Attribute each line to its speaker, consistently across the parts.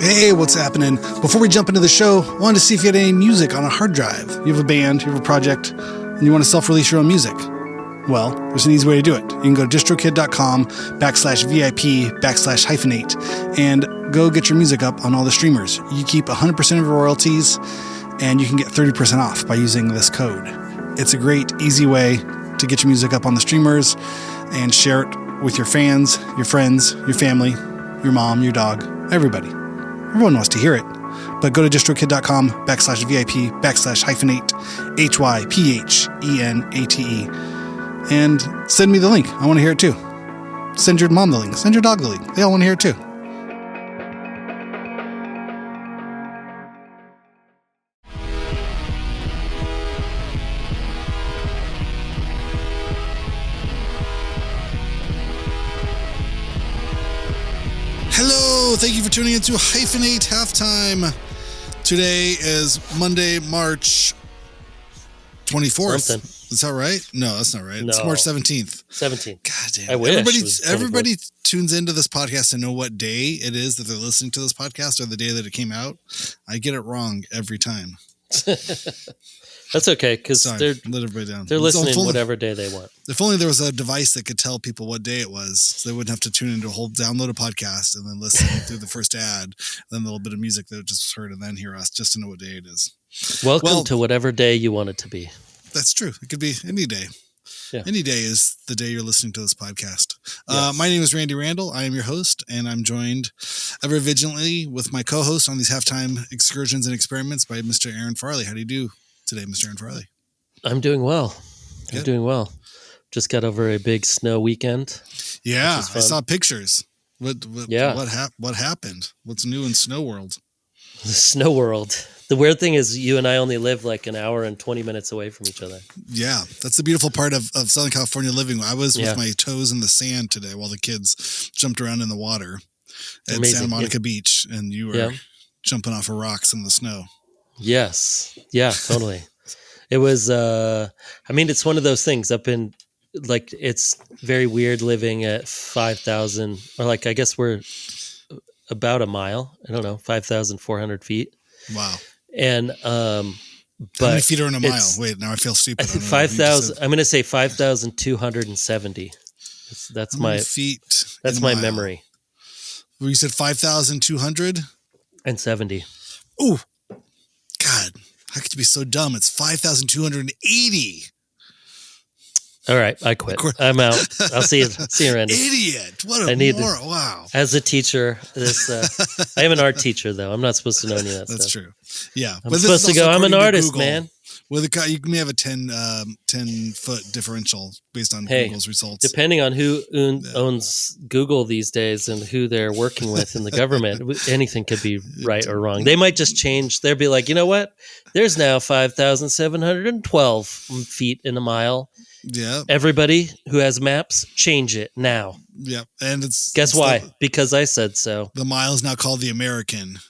Speaker 1: Hey, what's happening? Before we jump into the show, I wanted to see if you had any music on a hard drive. You have a band, you have a project, and you want to self-release your own music. Well, there's an easy way to do it. You can go to distrokid.com/VIP/hyphenate and go get your music up on all the streamers. You keep 100% of your royalties, and you can get 30% off by using this code. It's a great, easy way to get your music up on the streamers and share it with your fans, your friends, your family, your mom, your dog, everybody. Everyone wants to hear it. But go to distrokid.com/VIP/hyphenate, HYPHENATE, and send me the link. I want to hear it too. Send your mom the link. Send your dog the link. They all want to hear it too. Hello, thank you for tuning into Hyphenate Halftime. Today is Monday, March 24th.
Speaker 2: Something.
Speaker 1: Is that right? No, that's not right. No. It's March 17th.
Speaker 2: 17th.
Speaker 1: God damn.
Speaker 2: I wish.
Speaker 1: Everybody tunes into this podcast to know what day it is that they're listening to this podcast or the day that it came out. I get it wrong every time.
Speaker 2: That's okay, because they're
Speaker 1: let everybody down.
Speaker 2: They're listening whatever day they want.
Speaker 1: If only there was a device that could tell people what day it was, so they wouldn't have to tune into a whole download a podcast and then listen through the first ad, then a little bit of music that just heard, and then hear us just to know what day it is.
Speaker 2: Welcome to whatever day you want it to be.
Speaker 1: That's true. It could be any day.
Speaker 2: Yeah.
Speaker 1: Any day is the day you're listening to this podcast.
Speaker 2: Yes.
Speaker 1: My name is Randy Randall. I am your host, and I'm joined ever vigilantly with my co-host on these halftime excursions and experiments by Mr. Aaron Farley. How do you do today, Mr. Aaron Farley?
Speaker 2: I'm doing well.
Speaker 1: Good.
Speaker 2: I'm doing well. Just got over a big snow weekend.
Speaker 1: Yeah, I saw pictures. What happened? What's new in Snow World?
Speaker 2: The Snow World. The weird thing is you and I only live like an hour and 20 minutes away from each other.
Speaker 1: Yeah, that's the beautiful part of Southern California living. I was with my toes in the sand today while the kids jumped around in the water at Santa Monica Beach, and you were jumping off of rocks in the snow.
Speaker 2: Yes. Yeah, totally. It was, it's one of those things up in, like, it's very weird living at 5,000, or like, I guess we're about a mile. I don't know, 5,400 feet.
Speaker 1: Wow.
Speaker 2: And, but
Speaker 1: how many feet are in a mile? Wait, now I feel stupid.
Speaker 2: I think 5,000, I'm going to say 5,270. That's my
Speaker 1: feet.
Speaker 2: That's my memory.
Speaker 1: Well, you said 5,200?
Speaker 2: And 70.
Speaker 1: Ooh. God, how could you be so dumb? It's 5,280. All
Speaker 2: right, I quit. I'm out. I'll see you, Randy.
Speaker 1: Idiot! Wow.
Speaker 2: As a teacher, I am an art teacher, though. I'm not supposed to know any of that stuff.
Speaker 1: That's true. Yeah,
Speaker 2: I'm supposed to go. I'm an artist, man.
Speaker 1: Well, you may have a 10-foot differential based on Google's results.
Speaker 2: Depending on who owns Google these days and who they're working with in the government, anything could be right or wrong. They might just change. They'll be like, you know what? There's now 5,712 feet in a mile.
Speaker 1: Yeah.
Speaker 2: Everybody who has maps, change it now.
Speaker 1: Yeah. And
Speaker 2: guess why? Because I said so.
Speaker 1: The mile is now called the American.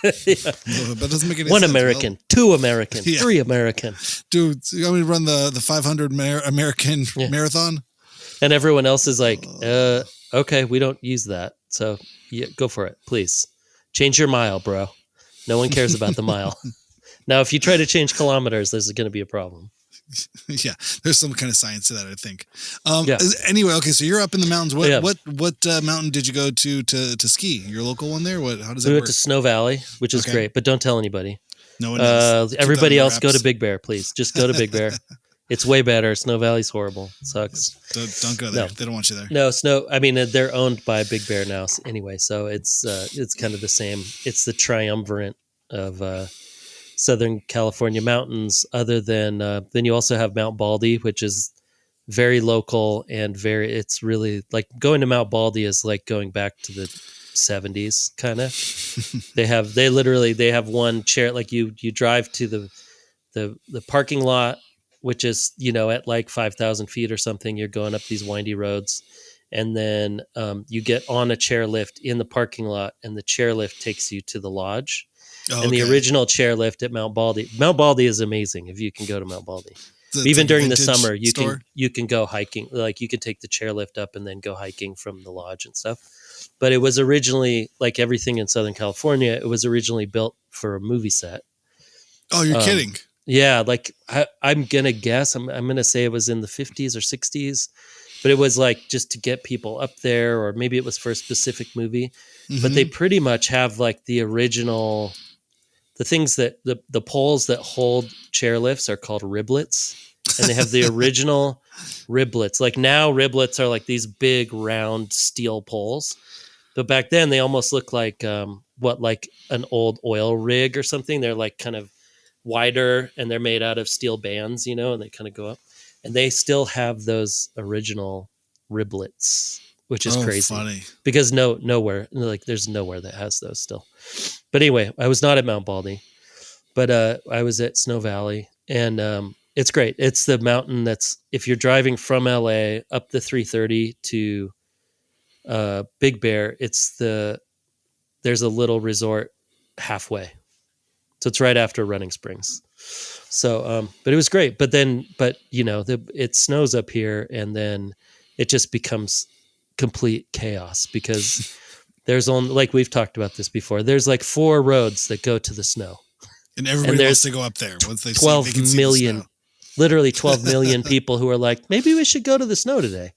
Speaker 2: Yeah.
Speaker 1: That doesn't make any sense.
Speaker 2: One American, two American, three American.
Speaker 1: Dude, you want me to run the 500 American marathon?
Speaker 2: And everyone else is like, okay, we don't use that. So go for it, please. Change your mile, bro. No one cares about the mile. Now, if you try to change kilometers, there's going to be a problem.
Speaker 1: Yeah, there's some kind of science to that, I think. Anyway, okay, so you're up in the mountains. What mountain did you go to ski? Your local one there? How does that work?
Speaker 2: We went to Snow Valley, which is great, but don't tell anybody.
Speaker 1: No one knows.
Speaker 2: Everybody else go to Big Bear, please. Just go to Big Bear. It's way better. Snow Valley's horrible. It sucks.
Speaker 1: Don't go there. No. They don't want you there.
Speaker 2: No, they're owned by Big Bear now anyway, so it's kind of the same. It's the triumvirate of Southern California mountains, other than then you also have Mount Baldy, which is very local and it's really like going to Mount Baldy is like going back to the 70s kind of. They have one chair, like you drive to the parking lot, which is, at like 5,000 feet or something. You're going up these windy roads, and then you get on a chairlift in the parking lot, and the chairlift takes you to the lodge. And the original chairlift at Mount Baldy. Mount Baldy is amazing if you can go to Mount Baldy. Even during the summer, you can go hiking. Like you can take the chairlift up and then go hiking from the lodge and stuff. But it was originally, like everything in Southern California, it was originally built for a movie set.
Speaker 1: Oh, you're kidding.
Speaker 2: Yeah, like I'm gonna guess. I'm gonna say it was in the 50s or 60s, but it was like just to get people up there, or maybe it was for a specific movie. But they pretty much have like the original, the things that the poles that hold chairlifts are called riblets, and they have the original riblets. Like now, riblets are like these big round steel poles, but back then they almost look like like an old oil rig or something. They're like kind of wider, and they're made out of steel bands, and they kind of go up, and they still have those original riblets, which is crazy.
Speaker 1: Funny.
Speaker 2: Because nowhere, like there's nowhere that has those still. But anyway, I was not at Mount Baldy, but I was at Snow Valley, and it's great. It's the mountain that's, if you're driving from LA up the 330 to Big Bear, there's a little resort halfway. So it's right after Running Springs. So, but it was great. But it snows up here, and then it just becomes complete chaos because there's only, like we've talked about this before, there's like 4 roads that go to the snow.
Speaker 1: And everybody wants to go up there once they
Speaker 2: 12 million, literally 12 million people who are like, maybe we should go to the snow today.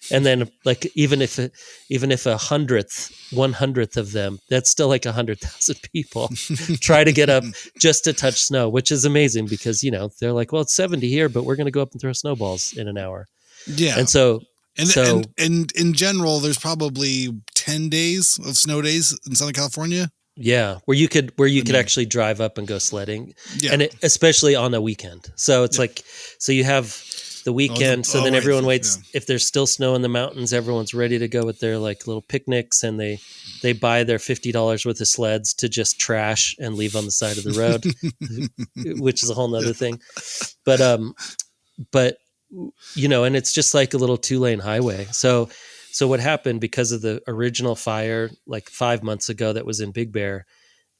Speaker 2: And then, like, even if 100th of them, that's still like 100,000 people try to get up just to touch snow, which is amazing because, they're like, well, it's 70 here, but we're going to go up and throw snowballs in an hour.
Speaker 1: Yeah.
Speaker 2: And so,
Speaker 1: and in general, there's probably 10 days of snow days in Southern California.
Speaker 2: Yeah, where you could actually drive up and go sledding, and especially on a weekend. So it's like, so you have the weekend, so then everyone waits. Yeah. If there's still snow in the mountains, everyone's ready to go with their like little picnics, and they buy their $50 worth of sleds to just trash and leave on the side of the road, which is a whole nother thing. But and it's just like a little 2-lane highway. So what happened, because of the original fire like 5 months ago that was in Big Bear,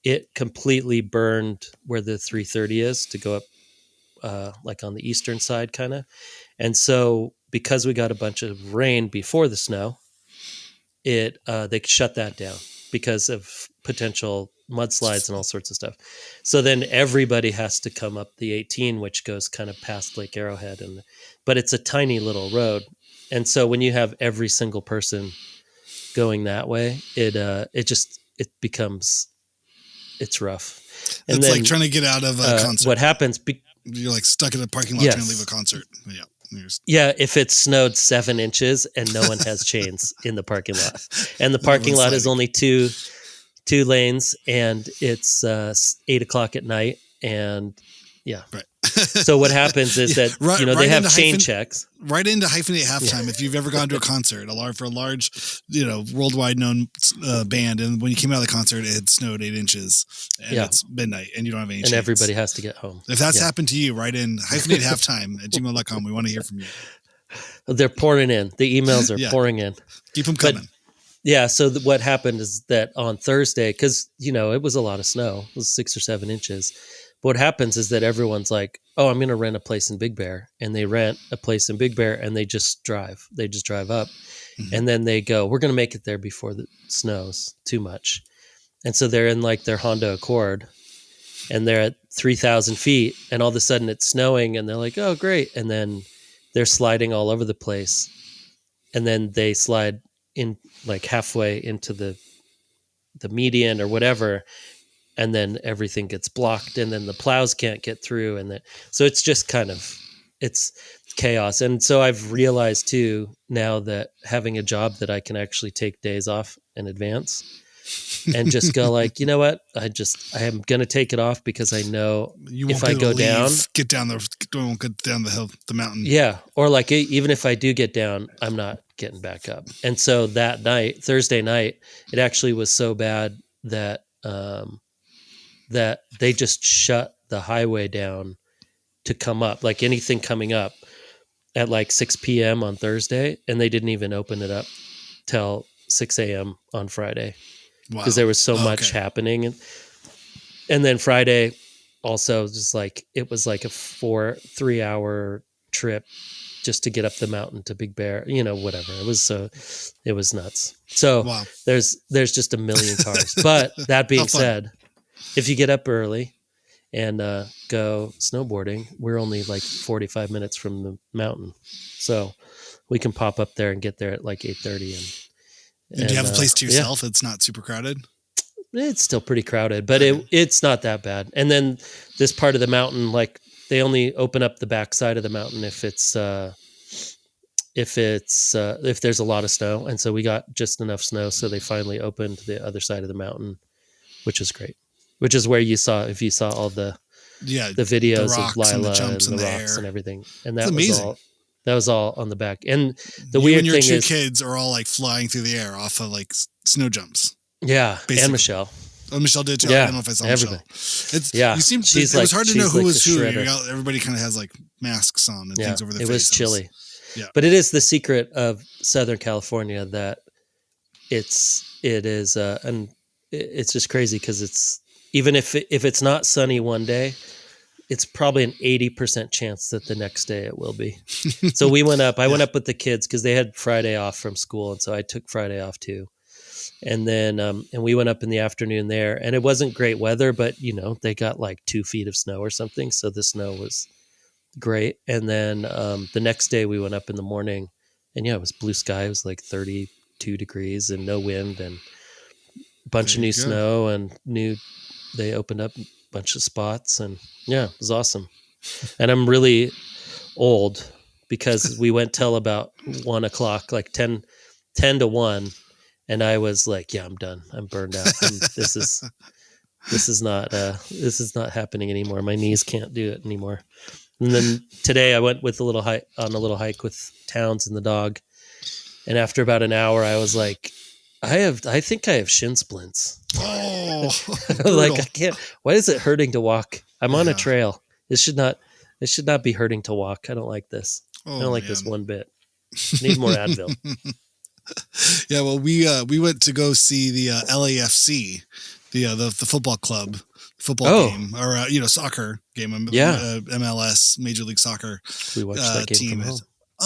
Speaker 2: it completely burned where the 330 is to go up like on the eastern side kind of. And so because we got a bunch of rain before the snow, they shut that down because of potential mudslides and all sorts of stuff. So then everybody has to come up the 18, which goes kind of past Lake Arrowhead, but it's a tiny little road. And so when you have every single person going that way, it's rough. And
Speaker 1: it's
Speaker 2: then,
Speaker 1: like trying to get out of a concert.
Speaker 2: What happens?
Speaker 1: You're like stuck in a parking lot trying to leave a concert. Yeah.
Speaker 2: Yeah, if it snowed 7 inches and no one has chains in the parking lot, and the parking lot is only two lanes, and it's 8:00 at night, and yeah. Right. So what happens is that they have chain checks
Speaker 1: right into Hyphenate halftime. Yeah. If you've ever gone to a concert, for a large, worldwide known band, and when you came out of the concert, it had snowed 8 inches, and it's midnight, and you don't have any chains.
Speaker 2: And everybody has to get home.
Speaker 1: If that's happened to you, write in Hyphenate halftime at gmail.com. We want to hear from you.
Speaker 2: They're pouring in. The emails are pouring in.
Speaker 1: Keep them coming.
Speaker 2: So what happened is that on Thursday, because it was a lot of snow, it was 6 or 7 inches. What happens is that everyone's like, oh, I'm going to rent a place in Big Bear. And they rent a place in Big Bear, and they just drive. They just drive up. Mm-hmm. And then they go, we're going to make it there before it snows too much. And so they're in like their Honda Accord, and they're at 3,000 feet, and all of a sudden it's snowing, and they're like, oh, great. And then they're sliding all over the place. And then they slide in like halfway into the median or whatever, and then everything gets blocked, and then the plows can't get through, so it's just kind of, it's chaos. And so I've realized too now that having a job that I can actually take days off in advance and just go like, you know what, I am going to take it off because I know if I go down,
Speaker 1: get down the hill, the mountain.
Speaker 2: Yeah. Or like, even if I do get down, I'm not getting back up. And so that night, Thursday night, it actually was so bad that they just shut the highway down to come up, like anything coming up at like 6 p.m. on Thursday, and they didn't even open it up till 6 a.m. on Friday because there was so much happening. And then Friday also just like, it was like a 3-hour trip just to get up the mountain to Big Bear, whatever. It was nuts. So
Speaker 1: Wow.
Speaker 2: there's just a million cars. But that being said, if you get up early and go snowboarding, we're only like 45 minutes from the mountain. So we can pop up there and get there at like 8:30.
Speaker 1: And do you have a place to yourself? It's not super crowded?
Speaker 2: It's still pretty crowded, but it's not that bad. And then this part of the mountain, like they only open up the backside of the mountain if there's a lot of snow. And so we got just enough snow. So they finally opened the other side of the mountain, which is great, which is where you saw all the videos of Lila and the rocks and everything. And that was all on the back. And the weird thing is,
Speaker 1: your two kids are all like flying through the air off of like snow jumps.
Speaker 2: Yeah,
Speaker 1: basically. And
Speaker 2: Michelle.
Speaker 1: Oh, Michelle did too. Yeah, I don't know if I saw everybody. Michelle. It was hard to know who was who. Everybody kind of has like masks on and things over their face.
Speaker 2: It was chilly.
Speaker 1: Yeah,
Speaker 2: but it is the secret of Southern California that it is, and it's just crazy because it's even if it's not sunny one day, it's probably an 80% chance that the next day it will be. So we went up. I went up with the kids because they had Friday off from school, and so I took Friday off too. And then and we went up in the afternoon there, and it wasn't great weather, but they got like 2 feet of snow or something, so the snow was great. And then the next day we went up in the morning, and it was blue sky. It was like 32 degrees and no wind and a bunch of new snow, and they opened up a bunch of spots, and it was awesome. And I'm really old because we went till about 1 o'clock, like 10 to 1. And I was like, I'm done. I'm burned out. This is not happening anymore. My knees can't do it anymore. And then today I went with a little hike with Towns and the dog. And after about an hour, I was like, I think I have shin splints.
Speaker 1: Oh,
Speaker 2: like I can't. Why is it hurting to walk? I'm on a trail. It should not be hurting to walk. I don't like this. I don't like this one bit. Need more Advil.
Speaker 1: Yeah, well, we went to go see the LAFC, the football club game, or soccer game, MLS, Major League Soccer.
Speaker 2: We watched that game
Speaker 1: team.
Speaker 2: from home.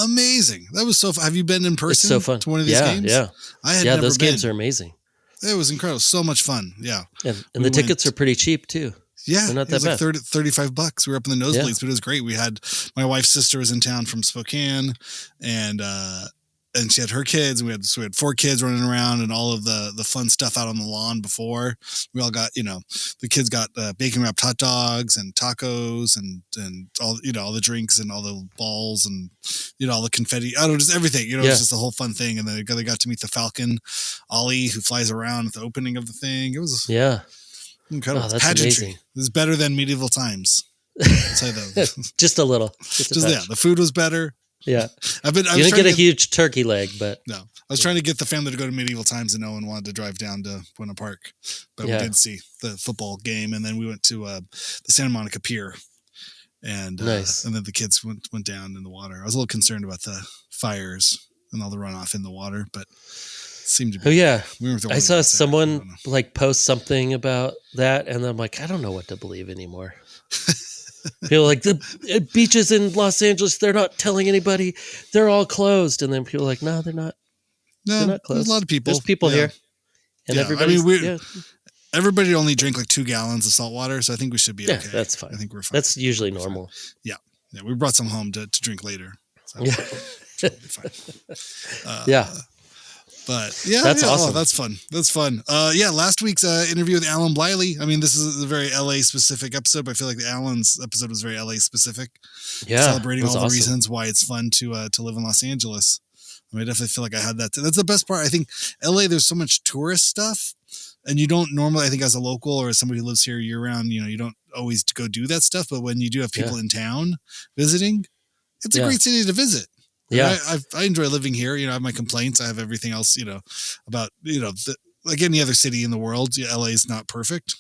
Speaker 1: Amazing. That was so fun. Have you been in person?
Speaker 2: It's so fun
Speaker 1: To one of these games?
Speaker 2: Yeah.
Speaker 1: I had never
Speaker 2: those
Speaker 1: been.
Speaker 2: games are amazing.
Speaker 1: It was incredible. So much fun. Yeah.
Speaker 2: And the tickets are pretty cheap too.
Speaker 1: Yeah,
Speaker 2: they're not
Speaker 1: it was
Speaker 2: that
Speaker 1: like
Speaker 2: bad.
Speaker 1: $35. We were up in the nosebleeds, but it was great. We had my wife's sister was in town from Spokane, and she had her kids, and we had 4 kids running around and all of the fun stuff out on the lawn before. We all got, the kids got bacon wrapped hot dogs and tacos and all, all the drinks and all the balls and, all the confetti. I don't know, just everything, it was just a whole fun thing. And then they got to meet the Falcon, Ollie, who flies around at the opening of the thing. It was incredible.
Speaker 2: Oh, that's
Speaker 1: pageantry.
Speaker 2: amazing.
Speaker 1: It was better than medieval times. I'll say that.
Speaker 2: Just a little.
Speaker 1: The food was better.
Speaker 2: Yeah. You didn't get a huge turkey leg, but
Speaker 1: no, I was trying to get the family to go to medieval times, and no one wanted to drive down to Buena Park, but we did see the football game. And then we went to the Santa Monica Pier, and
Speaker 2: nice.
Speaker 1: And then the kids went down in the water. I was a little concerned about the fires and all the runoff in the water, but it seemed to be.
Speaker 2: Oh yeah.
Speaker 1: I
Speaker 2: saw someone like post something about that, and I'm like, I don't know what to believe anymore. People are like, the beaches in Los Angeles, they're not telling anybody, they're all closed. And then people are like, no, they're not.
Speaker 1: No,
Speaker 2: they're not closed.
Speaker 1: There's a lot of people.
Speaker 2: There's people here, and everybody.
Speaker 1: Everybody only drank like 2 gallons of salt water, so I think we should be okay.
Speaker 2: That's fine.
Speaker 1: I think we're fine.
Speaker 2: That's usually normal.
Speaker 1: Yeah, we brought some home to drink later. So should be fine. But
Speaker 2: that's awesome.
Speaker 1: That's fun. Last week's interview with Allen Bleyle. I mean, this is a very LA specific episode, but I feel like the Allen's episode was very LA specific.
Speaker 2: Yeah,
Speaker 1: celebrating all the reasons why it's fun to live in Los Angeles. I mean, I definitely feel like I had that. That's the best part. I think LA, there's so much tourist stuff, and you don't normally, I think, as a local or as somebody who lives here year round, you don't always go do that stuff. But when you do have people in town visiting, it's a great city to visit.
Speaker 2: Yeah,
Speaker 1: I enjoy living here. I have my complaints. I have everything else, about, like any other city in the world. LA is not perfect.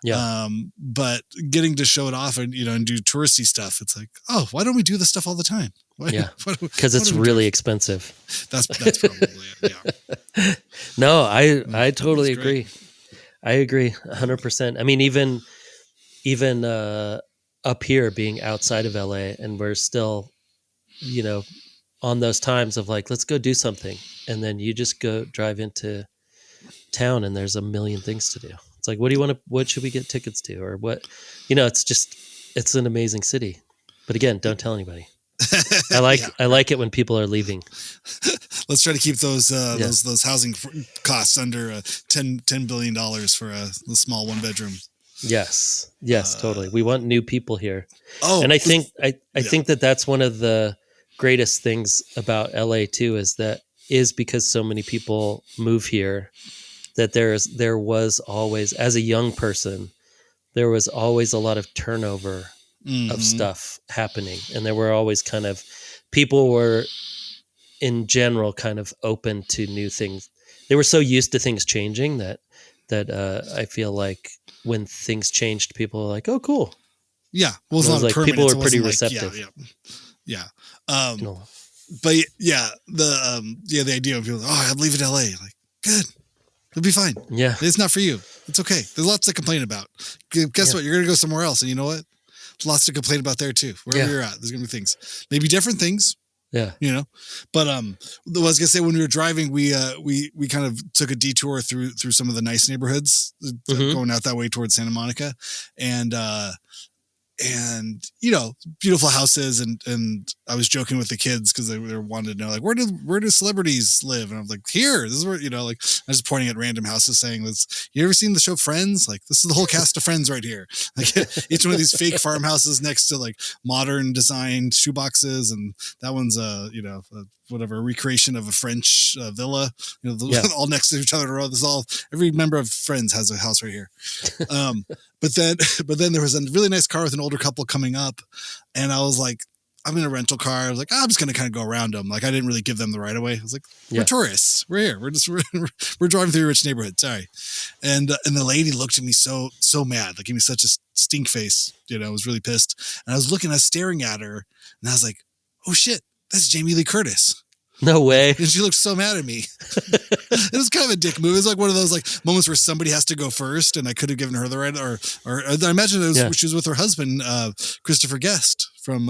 Speaker 2: Yeah.
Speaker 1: But getting to show it off and, and do touristy stuff, it's like, oh, why don't we do this stuff all the time?
Speaker 2: Because it's really expensive.
Speaker 1: That's probably it. Yeah.
Speaker 2: No, I totally agree. I agree 100%. I mean, even up here being outside of LA, and we're still on those times of like, let's go do something. And then you just go drive into town and there's a million things to do. It's like, what should we get tickets to? Or what, it's an amazing city. But again, don't tell anybody. I like it when people are leaving.
Speaker 1: Let's try to keep those housing costs under $10 billion for a small 1-bedroom.
Speaker 2: Yes, totally. We want new people here.
Speaker 1: Oh,
Speaker 2: and I think that that's one of the greatest things about LA too, is because so many people move here, that there was always, as a young person, there was always a lot of turnover of stuff happening. And there were always people were in general kind of open to new things. They were so used to things changing that I feel like when things changed, people were like, "Oh, cool."
Speaker 1: Yeah. Well, it's not
Speaker 2: like
Speaker 1: permanent.
Speaker 2: People were pretty receptive.
Speaker 1: Yeah. But yeah, the idea of people, I'd leave it LA. Like, good. It'll be fine.
Speaker 2: Yeah.
Speaker 1: It's not for you. It's okay. There's lots to complain about. Guess what? You're going to go somewhere else. And you know what? There's lots to complain about there too. Wherever you're at, there's going to be things. Maybe different things.
Speaker 2: Yeah.
Speaker 1: But I was gonna say, when we were driving, we kind of took a detour through some of the nice neighborhoods, going out that way towards Santa Monica, and beautiful houses, and I was joking with the kids because they wanted to know, like, where do celebrities live? And I was like, here, this is where, like, I was pointing at random houses saying, this, you ever seen the show Friends? Like, this is the whole cast of Friends right here. Like, each one of these fake farmhouses next to like modern designed shoeboxes, and that one's a recreation of a French villa, all next to each other in a row. Every member of Friends has a house right here. But then there was a really nice car with an older couple coming up, and I was like, I'm in a rental car. I was like, I'm just going to kind of go around them. Like, I didn't really give them the right of way. I was like, we're tourists. We're here. We're driving through a rich neighborhood. Sorry. And the lady looked at me so mad, like, gave me such a stink face. I was really pissed. And I was staring at her, and I was like, oh shit, that's Jamie Lee Curtis.
Speaker 2: No way.
Speaker 1: And she looked so mad at me. It was kind of a dick move. It was like one of those like moments where somebody has to go first, and I could have given her the right, or I imagine she was with her husband, Christopher Guest from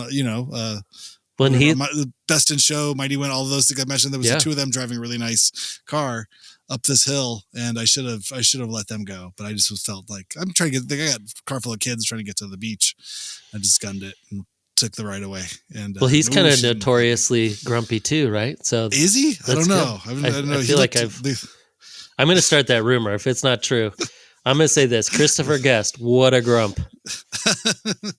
Speaker 2: when
Speaker 1: Best in Show, Mighty Wind, all of those things. I imagine there was the two of them driving a really nice car up this hill, and I should have let them go, but I just felt like I'm trying to get. I got a car full of kids trying to get to the beach. I just gunned it and took the right away. And
Speaker 2: he's kind of notoriously grumpy too, right? So
Speaker 1: is he? I don't know. I don't know.
Speaker 2: I feel like I'm going to start that rumor. If it's not true, I'm going to say this: Christopher Guest, what a grump.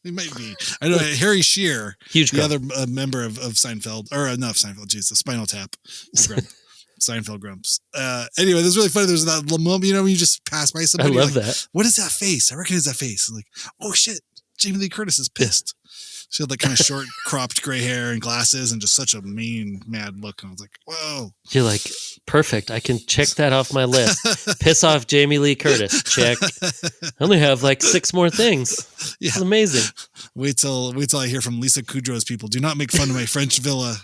Speaker 1: He might be. I know Harry Shearer,
Speaker 2: huge
Speaker 1: the
Speaker 2: grump.
Speaker 1: other member of Seinfeld, or not Seinfeld. Jesus, Spinal Tap. Grump. Seinfeld grumps. Anyway, this is really funny. There's that moment, when you just pass by somebody.
Speaker 2: I love
Speaker 1: like,
Speaker 2: that.
Speaker 1: What is that face? I recognize that face. I'm like, oh shit, Jamie Lee Curtis is pissed. She had like kind of short, cropped gray hair and glasses, and just such a mean, mad look. And I was like, whoa.
Speaker 2: You're like, perfect. I can check that off my list. Piss off Jamie Lee Curtis. Check. I only have like 6 more things. Yeah. It's amazing.
Speaker 1: Wait till I hear from Lisa Kudrow's people. Do not make fun of my French villa.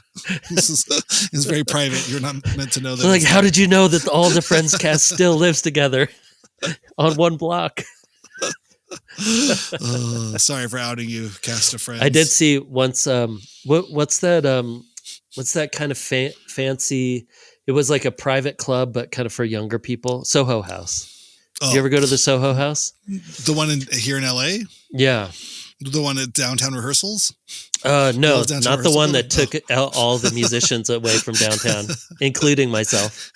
Speaker 1: This is very private. You're not meant to know that.
Speaker 2: Like, how did you know that all the Friends cast still lives together on one block?
Speaker 1: Sorry for outing you, cast of Friends.
Speaker 2: I did see once. What's that kind of fancy? It was like a private club, but kind of for younger people. Soho House. Did you ever go to the Soho House?
Speaker 1: The one here in LA?
Speaker 2: Yeah.
Speaker 1: The one at Downtown Rehearsals?
Speaker 2: No, not the one that took all the musicians away from downtown, including myself.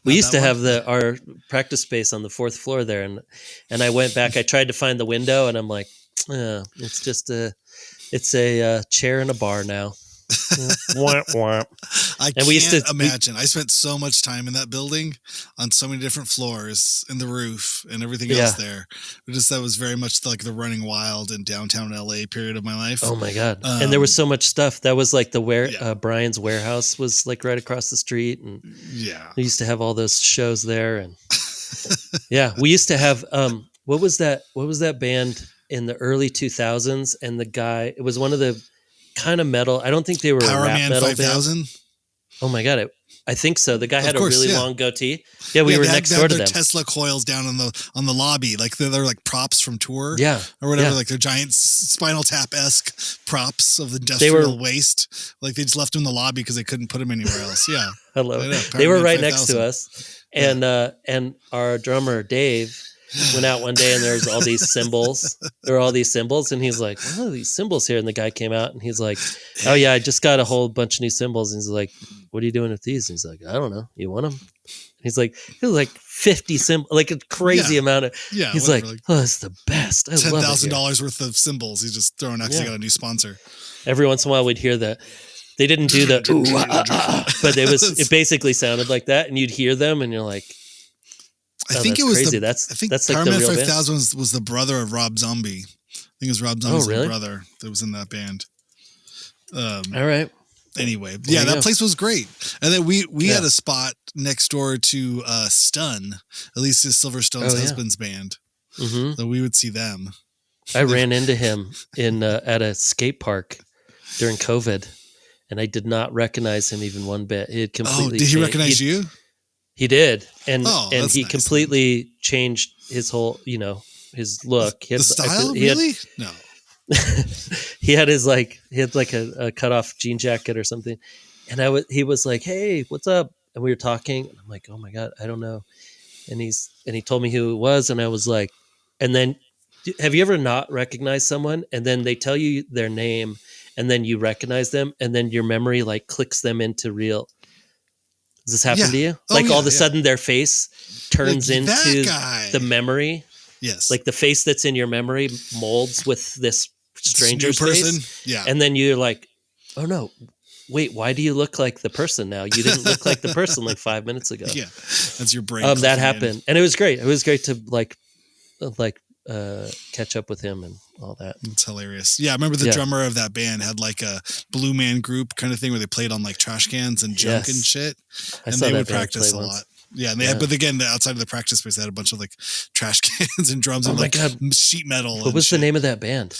Speaker 2: We used to have our practice space on the 4th floor there, and I went back. I tried to find the window, and I'm like, it's just a chair and a bar now. Womp, womp.
Speaker 1: I can't imagine. I spent so much time in that building on so many different floors and the roof and everything else there. That was very much like the running wild in downtown LA period of my life.
Speaker 2: Oh my God. And there was so much stuff. That was like Brian's warehouse was like right across the street. And we used to have all those shows there. And we used to have, what was that band in the early 2000s? And the guy, it was one of the kind of metal. I don't think they were
Speaker 1: Power
Speaker 2: a rap
Speaker 1: Man
Speaker 2: metal
Speaker 1: 5000.
Speaker 2: band. Oh my God. I think so. The guy
Speaker 1: Of
Speaker 2: had
Speaker 1: course,
Speaker 2: a really
Speaker 1: yeah.
Speaker 2: long goatee. Yeah, we were next
Speaker 1: they
Speaker 2: door
Speaker 1: had
Speaker 2: to
Speaker 1: their
Speaker 2: them.
Speaker 1: Tesla coils down on the lobby, like they're like props from tour,
Speaker 2: Yeah,
Speaker 1: or whatever,
Speaker 2: yeah.
Speaker 1: like they're giant Spinal Tap-esque props of industrial waste. Like they just left them in the lobby because they couldn't put them anywhere else. Yeah,
Speaker 2: I love
Speaker 1: I know,
Speaker 2: it. They were
Speaker 1: Power Man
Speaker 2: right next
Speaker 1: 5000.
Speaker 2: to us, and our drummer Dave went out one day, and there's all these symbols. There were all these symbols, and he's like, "What are these symbols here?" And the guy came out, and he's like, "Oh yeah, I just got a whole bunch of new symbols." And he's like, "What are you doing with these?" And he's like, "I don't know. You want them?" He's like, it was like 50 symbols, like a crazy amount of.
Speaker 1: Yeah,
Speaker 2: he's
Speaker 1: whatever,
Speaker 2: like, "Oh, it's the best. I love it here."
Speaker 1: $10,000 worth of symbols. He's just throwing. Actually, got a new sponsor.
Speaker 2: Every once in a while, we'd hear that. They didn't do the but it basically sounded like that, and you'd hear them, and you're like,
Speaker 1: I think it was
Speaker 2: crazy.
Speaker 1: I think
Speaker 2: that's like
Speaker 1: Power
Speaker 2: the
Speaker 1: Man
Speaker 2: real
Speaker 1: 5000 was the brother of Rob Zombie. I think it was Rob Zombie's little brother that was in that band.
Speaker 2: All right.
Speaker 1: Anyway, that place was great. And then we had a spot next door to Stun, Alicia Silverstone's husband's band.
Speaker 2: Mm-hmm.
Speaker 1: So we would see them.
Speaker 2: I ran into him at a skate park during COVID, and I did not recognize him even one bit. He had completely.
Speaker 1: Did he recognize you?
Speaker 2: He did, and he
Speaker 1: nice,
Speaker 2: completely changed his whole, his look.
Speaker 1: The style, really? No.
Speaker 2: He had a cut off jean jacket or something, and he was like, "Hey, what's up?" And we were talking, and I'm like, "Oh my god, I don't know." And he told me who it was, and I was like, and then, have you ever not recognized someone, and then they tell you their name, and then you recognize them, and then your memory like clicks them into real? Does this happen to you? All of a sudden, their face turns into the memory.
Speaker 1: Yes,
Speaker 2: like the face that's in your memory molds with this stranger's
Speaker 1: person.
Speaker 2: Face.
Speaker 1: Yeah,
Speaker 2: and then you're like, "Oh no, wait, why do you look like the person now? You didn't look like the person like 5 minutes ago."
Speaker 1: Yeah, that's your brain.
Speaker 2: That happened, and it was great. It was great to catch up with him and all that.
Speaker 1: It's hilarious. Yeah, I remember the drummer of that band had like a Blue Man Group kind of thing where they played on like trash cans and junk and shit, and they would practice a lot. Yeah, and they had, but again, outside of the practice space, they had a bunch of like trash cans and drums and like sheet metal.
Speaker 2: What was the name of that band?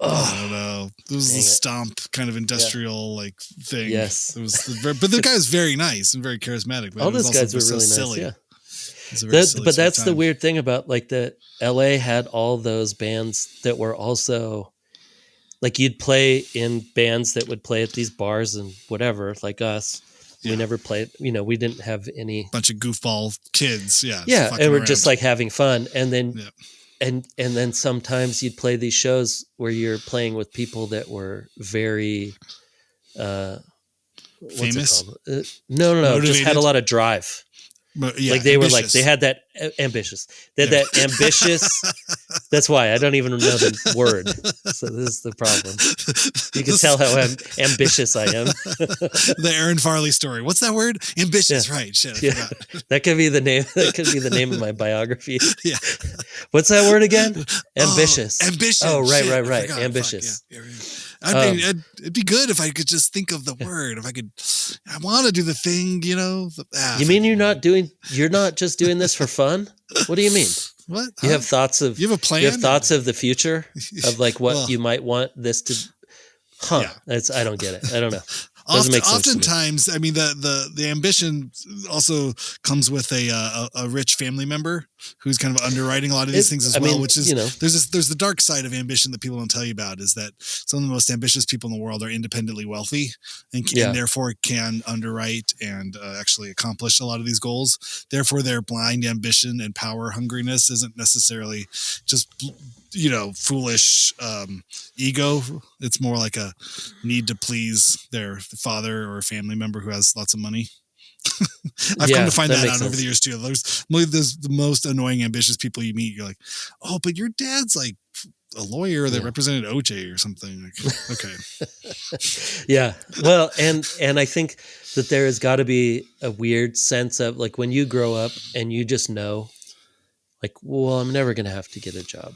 Speaker 1: I don't know. It was the stomp kind of industrial like thing.
Speaker 2: Yes,
Speaker 1: it was. But the guy was very nice and very charismatic.
Speaker 2: All those guys were really
Speaker 1: silly.
Speaker 2: Nice. Yeah. But that's the weird thing about like the LA had all those bands that were also like you'd play in bands that would play at these bars and whatever, like us. We never played, we didn't have any
Speaker 1: bunch of goofball kids. Yeah.
Speaker 2: And we're just like having fun. And then, and then sometimes you'd play these shows where you're playing with people that were very,
Speaker 1: famous.
Speaker 2: No. Motivated. Just had a lot of drive. Like they were like, they had that ambitious. They had that ambitious. That's why I don't even know the word. So this is the problem. You can tell how ambitious I am.
Speaker 1: The Aaron Farley story. What's that word? Ambitious, right? Shit, I forgot.
Speaker 2: That could be the name. That could be the name of my biography.
Speaker 1: Yeah.
Speaker 2: What's that word again? Ambitious.
Speaker 1: Ambitious.
Speaker 2: Oh, right. Ambitious.
Speaker 1: It'd be good if I could just think of the word. If I want to do the thing,
Speaker 2: You mean you're not just doing this for fun? What do you mean?
Speaker 1: What?
Speaker 2: You have thoughts of,
Speaker 1: you have a plan?
Speaker 2: You have thoughts of the future of like what you might want this to, I don't get it. I don't know.
Speaker 1: Oftentimes, I mean, the ambition also comes with a rich family member who's kind of underwriting a lot of these things as well. Which is there's the dark side of ambition that people don't tell you about, is that some of the most ambitious people in the world are independently wealthy and therefore can underwrite and actually accomplish a lot of these goals. Therefore, their blind ambition and power hungriness isn't necessarily just foolish ego. It's more like a need to please their father or family member who has lots of money. I've come to find that out over the years too. There's the most annoying ambitious people you meet. You're like, oh, but your dad's like a lawyer that represented OJ or something. Like, okay.
Speaker 2: Yeah. Well, and I think that there has got to be a weird sense of like when you grow up and you just know, like, well, I'm never going to have to get a job.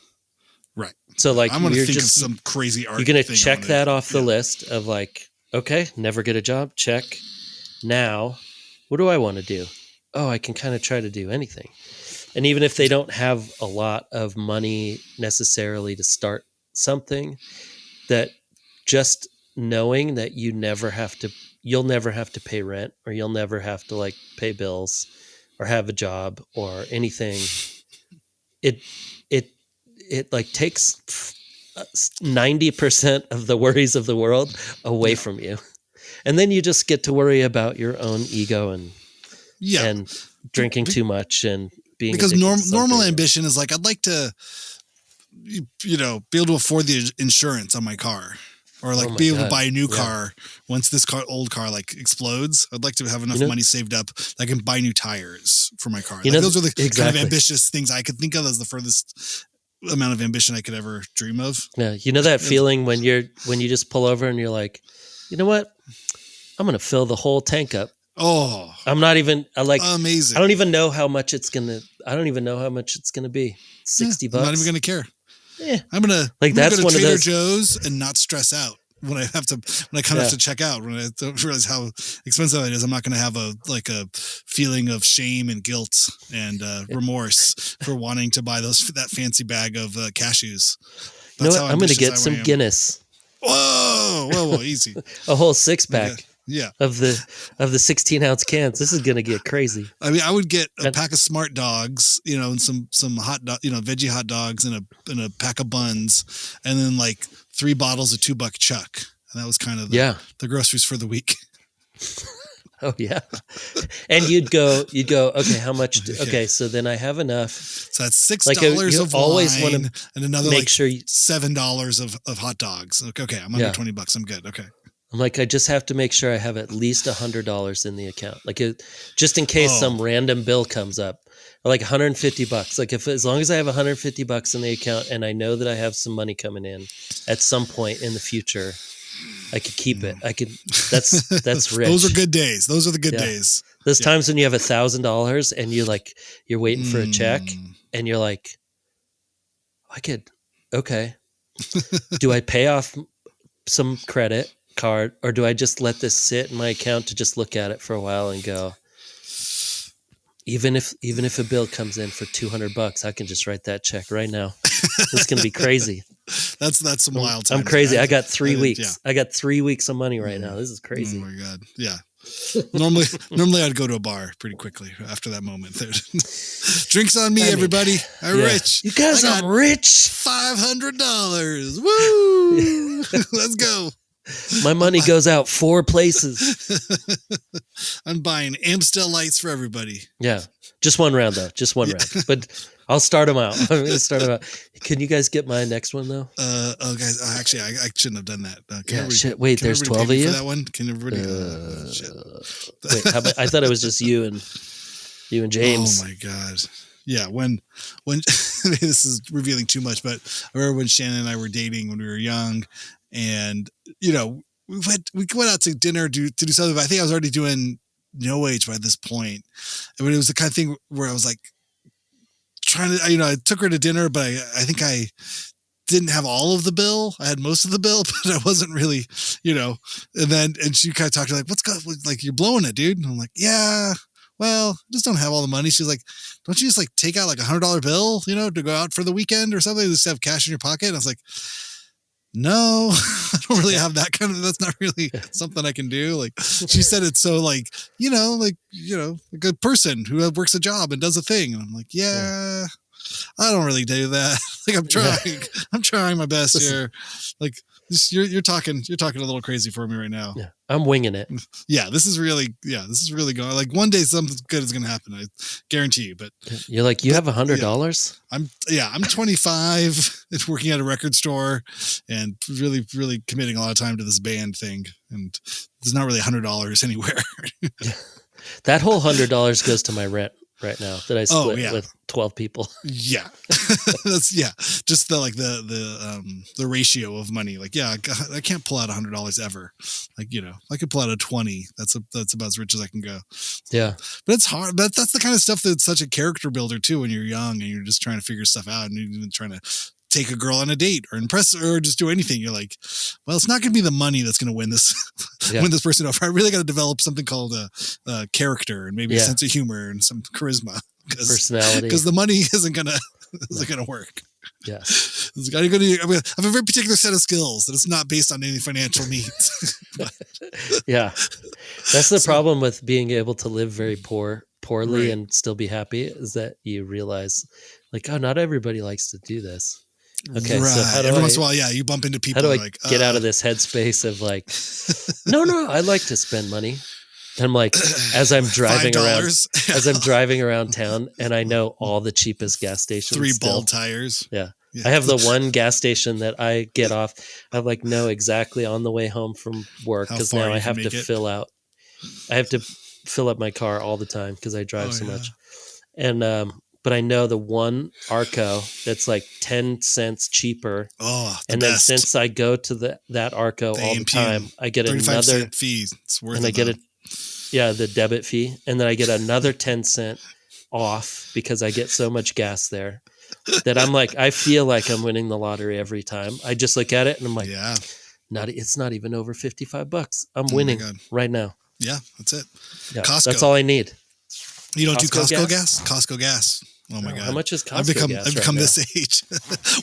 Speaker 1: Right.
Speaker 2: So like
Speaker 1: I'm going to think of some crazy art.
Speaker 2: You're going to check that off the list of like, okay, never get a job. Check. Now, what do I want to do? Oh, I can kind of try to do anything. And even if they don't have a lot of money necessarily to start something, that just knowing that you you'll never have to pay rent, or you'll never have to like pay bills or have a job or anything. It like takes 90% of the worries of the world away from you. And then you just get to worry about your own ego and drinking too much and being,
Speaker 1: because normal ambition is like, I'd like to, be able to afford the insurance on my car, or like be able to buy a new car once this old car like explodes. I'd like to have enough money saved up that I can buy new tires for my car. Like, those are the kind of ambitious things I could think of as the furthest amount of ambition I could ever dream of.
Speaker 2: Yeah. You know that feeling when you just pull over and you're like, you know what? I'm going to fill the whole tank up.
Speaker 1: Oh,
Speaker 2: I'm not even
Speaker 1: amazing.
Speaker 2: I don't even know how much it's going to be. 60 bucks.
Speaker 1: I'm not even going to care.
Speaker 2: Yeah.
Speaker 1: I'm going to
Speaker 2: that's
Speaker 1: go to
Speaker 2: one
Speaker 1: Trader
Speaker 2: of those
Speaker 1: Joe's and not stress out when I kind of have to check out, when I don't realize how expensive it is. I'm not going to have a feeling of shame and guilt and remorse for wanting to buy that fancy bag of cashews.
Speaker 2: That's how I'm going to get some Guinness.
Speaker 1: Whoa, easy.
Speaker 2: A whole 6-pack.
Speaker 1: Yeah.
Speaker 2: Of the 16-ounce cans. This is going to get crazy.
Speaker 1: I mean, I would get a pack of Smart Dogs, and some hot dog, veggie hot dogs and a pack of buns, and then like 3 bottles of $2 Chuck. And that was kind of the groceries for the week.
Speaker 2: Oh yeah. And you'd go, okay, how much? Okay. So then I have enough.
Speaker 1: So that's $6 of
Speaker 2: always
Speaker 1: wine and another $7 of hot dogs. Okay. I'm under $20. I'm good. Okay.
Speaker 2: I'm like, I just have to make sure I have at least $100 in the account. Like just in case some random bill comes up, or like $150. Like as long as I have $150 in the account and I know that I have some money coming in at some point in the future, I could keep it. That's rich.
Speaker 1: Those are good days. Those are the good days.
Speaker 2: Those times when you have $1,000 and you're waiting for a check and you're like, okay. Do I pay off some credit card, or do I just let this sit in my account to just look at it for a while and go, even if a bill comes in for $200, I can just write that check right now. It's going to be crazy.
Speaker 1: That's some wild times.
Speaker 2: I'm crazy. I got 3 weeks. Yeah. I got 3 weeks of money right now. This is crazy.
Speaker 1: Oh my God. Yeah. Normally I'd go to a bar pretty quickly after that moment. Drinks on me, everybody. I'm rich.
Speaker 2: You guys are rich.
Speaker 1: $500. Woo! Let's go.
Speaker 2: My money goes out 4 places.
Speaker 1: I'm buying Amstel lights for everybody.
Speaker 2: Yeah. Just one round though. Just one round. But I'll start them out. I'm going to start them out. Can you guys get my next one though?
Speaker 1: Guys, actually, I shouldn't have done that.
Speaker 2: Shit. Wait, there's 12 of you?
Speaker 1: For that one? Can everybody? Shit.
Speaker 2: Wait, I thought it was just you and James.
Speaker 1: Oh my God. Yeah. When this is revealing too much, but I remember when Shannon and I were dating when we were young, and we went out to dinner to do something, but I think I was already doing no age by this point. I mean, it was the kind of thing where I was like trying to, I took her to dinner, but I think I didn't have all of the bill. I had most of the bill, but I wasn't really, and she kind of talked to me like, what's going, like, you're blowing it, dude. And I'm like, yeah, well, I just don't have all the money. She's like, don't you just like take out like $100 bill, to go out for the weekend or something? Just have cash in your pocket. And I was like, no, I don't really have that kind of, that's not really something I can do. Like she said, it's so like, a good person who works a job and does a thing. And I'm like, yeah. I don't really do that. Like I'm trying my best here. Like you're talking a little crazy for me right now.
Speaker 2: Yeah. I'm winging it.
Speaker 1: Yeah. This is really going, like one day something good is going to happen. I guarantee you, but
Speaker 2: you're like, you have $100.
Speaker 1: I'm 25 and working at a record store and really, really committing a lot of time to this band thing. And there's not really $100 anywhere.
Speaker 2: That whole $100 goes to my rent right now that I split with 12 people.
Speaker 1: Yeah. That's just the ratio of money. Like, I can't pull out $100 ever. Like, I could pull out a 20. That's about as rich as I can go.
Speaker 2: Yeah.
Speaker 1: But it's hard. But that's the kind of stuff that's such a character builder too, when you're young and you're just trying to figure stuff out and you're even trying to take a girl on a date or impress her or just do anything. You're like, well, it's not going to be the money that's going to win this, win this person over. I really got to develop something called a character and maybe a sense of humor and some charisma.
Speaker 2: Personality.
Speaker 1: Because the money isn't gonna work.
Speaker 2: Yeah.
Speaker 1: I have a very particular set of skills that it's not based on any financial needs.
Speaker 2: Yeah. That's the problem with being able to live very poorly
Speaker 1: Right.
Speaker 2: and still be happy, is that you realize, like, oh, not everybody likes to do this. Okay, so
Speaker 1: Right. Every once in a while, yeah, you bump into people
Speaker 2: how do I
Speaker 1: like,
Speaker 2: get out of this headspace of like, no, I like to spend money. And I'm like, as I'm driving
Speaker 1: $5.
Speaker 2: as I'm driving around town, and I know all the cheapest gas stations.
Speaker 1: 3
Speaker 2: still.
Speaker 1: bald tires.
Speaker 2: Yeah. I have the one gas station that I get off. I like know exactly on the way home from work, because now I have to fill out. I have to fill up my car all the time because I drive so much. And but I know the one Arco that's like 10 cents cheaper.
Speaker 1: Oh,
Speaker 2: and then since I go to that Arco all the time, I get another
Speaker 1: fee. It's worth it.
Speaker 2: And I get the debit fee, and then I get another 10 cent off because I get so much gas there that I'm like, I feel like I'm winning the lottery every time. I just look at it and I'm like, it's not even over $55. I'm winning right now.
Speaker 1: Yeah, that's it.
Speaker 2: Yeah, Costco. That's all I need.
Speaker 1: You don't do Costco gas? Costco gas. Oh my God.
Speaker 2: How much is Costco gas?
Speaker 1: I've become this age.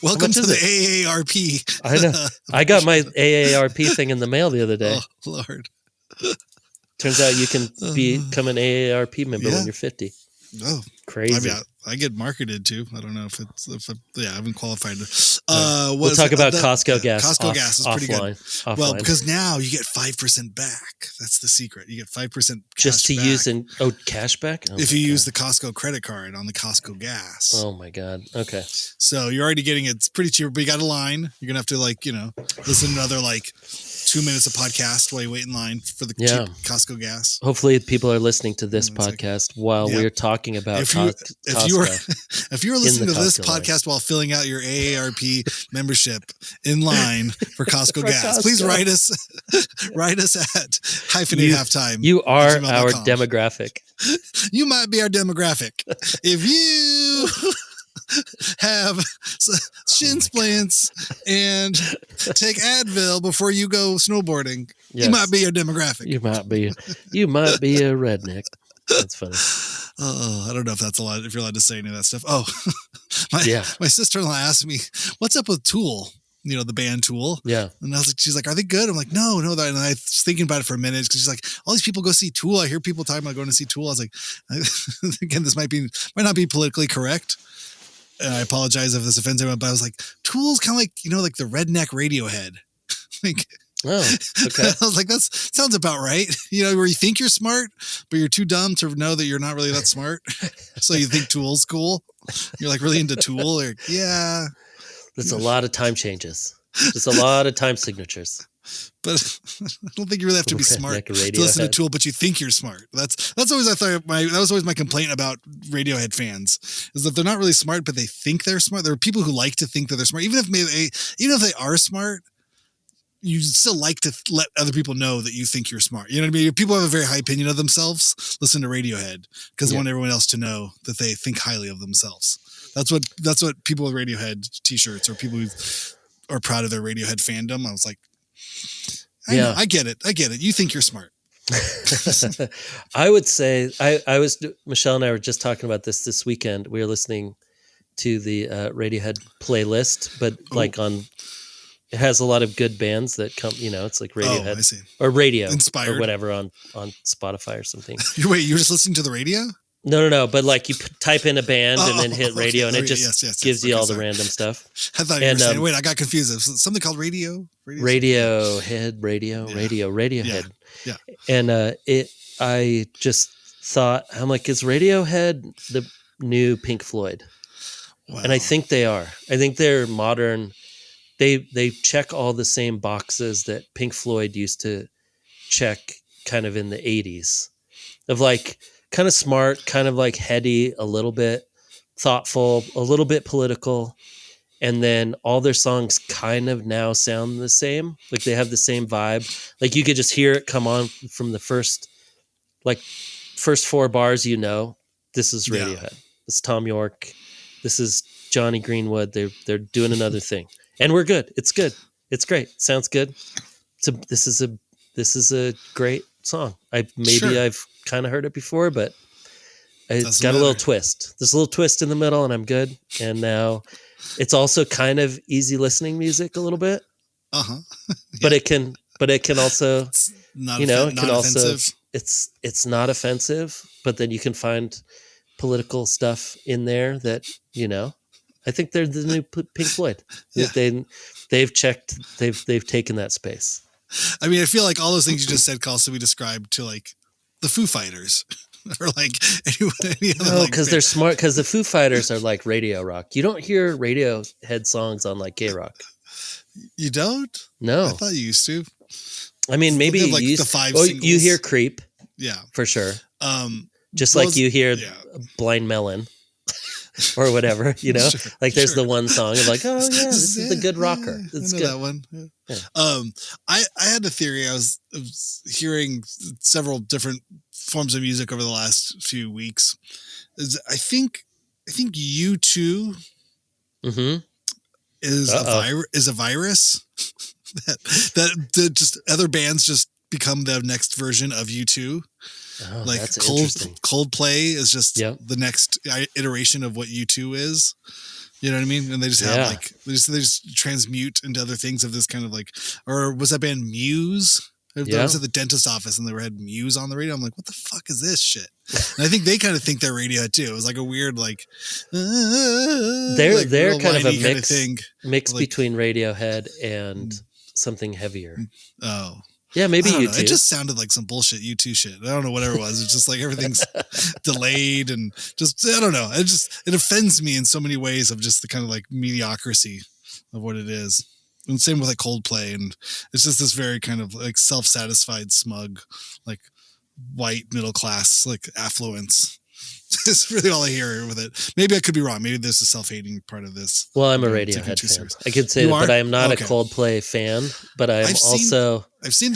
Speaker 1: Welcome to the AARP.
Speaker 2: I know. I got my AARP thing in the mail the other day.
Speaker 1: Oh, Lord.
Speaker 2: Turns out you can become an AARP member when you're 50.
Speaker 1: Oh,
Speaker 2: crazy.
Speaker 1: I get marketed too. I don't know if I haven't qualified.
Speaker 2: We'll talk about Costco gas.
Speaker 1: Costco gas is pretty good.
Speaker 2: Offline.
Speaker 1: Well, because now you get 5% back. That's the secret. You get 5%
Speaker 2: just to use cash back. Oh,
Speaker 1: if you use the Costco credit card on the Costco gas.
Speaker 2: Oh my God. Okay.
Speaker 1: So you're already getting it's pretty cheap, but you got a line. You're gonna have to listen to another 2 minutes of podcast while you wait in line for the cheap Costco gas.
Speaker 2: Hopefully people are listening to this podcast while we're talking about Costco.
Speaker 1: If you were listening to this podcast while filling out your AARP membership in line for Costco gas, please write us at Hyphenate Halftime.
Speaker 2: You are our demographic.
Speaker 1: You might be our demographic. If you have shin splints and take Advil before you go snowboarding, you might be your demographic.
Speaker 2: You might be a redneck. That's funny.
Speaker 1: Oh, I don't know if that's allowed. If you're allowed to say any of that stuff. Oh, my sister-in-law asked me, "What's up with Tool? The band Tool."
Speaker 2: Yeah.
Speaker 1: And she's like, "Are they good?" I'm like, "No." And I was thinking about it for a minute because she's like, "All these people go see Tool. I hear people talking about going to see Tool." I was like, again, this might not be politically correct. And I apologize if this offends anyone, but I was like, Tool's kind of like the redneck Radiohead.
Speaker 2: Okay.
Speaker 1: I was like, that sounds about right. Where you think you're smart, but you're too dumb to know that you're not really that smart. So you think Tool's cool. You're really into Tool. Yeah.
Speaker 2: That's a lot of time changes. Just a lot of time signatures.
Speaker 1: But I don't think you really have to be smart to listen to Tool, but you think you're smart. That's always that was always my complaint about Radiohead fans, is that they're not really smart, but they think they're smart. There are people who like to think that they're smart, even if they are smart. You still like to let other people know that you think you're smart. You know what I mean? If people have a very high opinion of themselves, listen to Radiohead because they want everyone else to know that they think highly of themselves. That's what people with Radiohead t-shirts or people who are proud of their Radiohead fandom. I was like, I get it. You think you're smart.
Speaker 2: I would say Michelle and I were just talking about this weekend. We were listening to the Radiohead playlist, but it has a lot of good bands that come, it's like Radiohead
Speaker 1: I see.
Speaker 2: Or radio
Speaker 1: Inspired.
Speaker 2: Or whatever on Spotify or something.
Speaker 1: Wait, you're just listening to the radio?
Speaker 2: No, but you type in a band and then hit radio and it just gives you all the random stuff.
Speaker 1: I thought you were saying, wait, I got confused. There's something called radio?
Speaker 2: Radiohead.
Speaker 1: Yeah.
Speaker 2: And I just thought, I'm like, is Radiohead the new Pink Floyd? Wow. And I think they are. I think they're modern. They check all the same boxes that Pink Floyd used to check kind of in the 80s of kind of smart, kind of heady, a little bit thoughtful, a little bit political. And then all their songs kind of now sound the same. They have the same vibe. You could just hear it come on from the first 4 bars, this is Radiohead. Yeah. This is Tom York. This is Johnny Greenwood. They're doing another thing. And we're good. It's good. It's great. Sounds good. This is a great song. I've kind of heard it before, but it's got a little twist. There's a little twist in the middle, and I'm good. And now it's also kind of easy listening music a little bit.
Speaker 1: Yeah.
Speaker 2: But it can also,
Speaker 1: it's not
Speaker 2: it can
Speaker 1: offensive.
Speaker 2: it's not offensive, but then you can find political stuff in there that, I think they're the new Pink Floyd.
Speaker 1: Yeah.
Speaker 2: They've checked, they've taken that space.
Speaker 1: I mean, I feel like all those things you just said can also be described to like the Foo Fighters or like any other.
Speaker 2: No, because they're smart. Because the Foo Fighters are like radio rock. You don't hear Radiohead songs on like K Rock.
Speaker 1: You don't?
Speaker 2: No,
Speaker 1: I thought you used to.
Speaker 2: I mean, maybe
Speaker 1: like the 5 singles.
Speaker 2: You hear Creep.
Speaker 1: Yeah,
Speaker 2: for sure. Just like you hear Blind Melon. Or whatever, Sure, like there's the one song of like, oh yeah, this is the good rocker. It's
Speaker 1: I know
Speaker 2: good.
Speaker 1: That one. Yeah. I had a theory. I was hearing several different forms of music over the last few weeks. I think U2 is a virus that just other bands just become the next version of U2.
Speaker 2: Oh,
Speaker 1: like Coldplay is just the next iteration of what U2 is. You know what I mean? And they just have like they just transmute into other things of this kind of like, or was that band Muse? I was at the dentist office and they had Muse on the radio. I'm like, what the fuck is this shit? And I think they kind of think they're Radiohead too. It was like a weird like
Speaker 2: they're kind of a mix
Speaker 1: like,
Speaker 2: between Radiohead and something heavier.
Speaker 1: Oh.
Speaker 2: Yeah, maybe U2.
Speaker 1: It just sounded like some bullshit U2 shit. I don't know, whatever it was. It's just like everything's delayed and just, I don't know. It offends me in so many ways of just the kind of like mediocrity of what it is. And same with like Coldplay. And it's just this very kind of like self-satisfied, smug, like white middle class, like affluence. It's really all I hear with it. Maybe I could be wrong. Maybe there's a self-hating part of this.
Speaker 2: Well, I'm a Radiohead fan. I could say that, but I am not a Coldplay fan. But I've seen the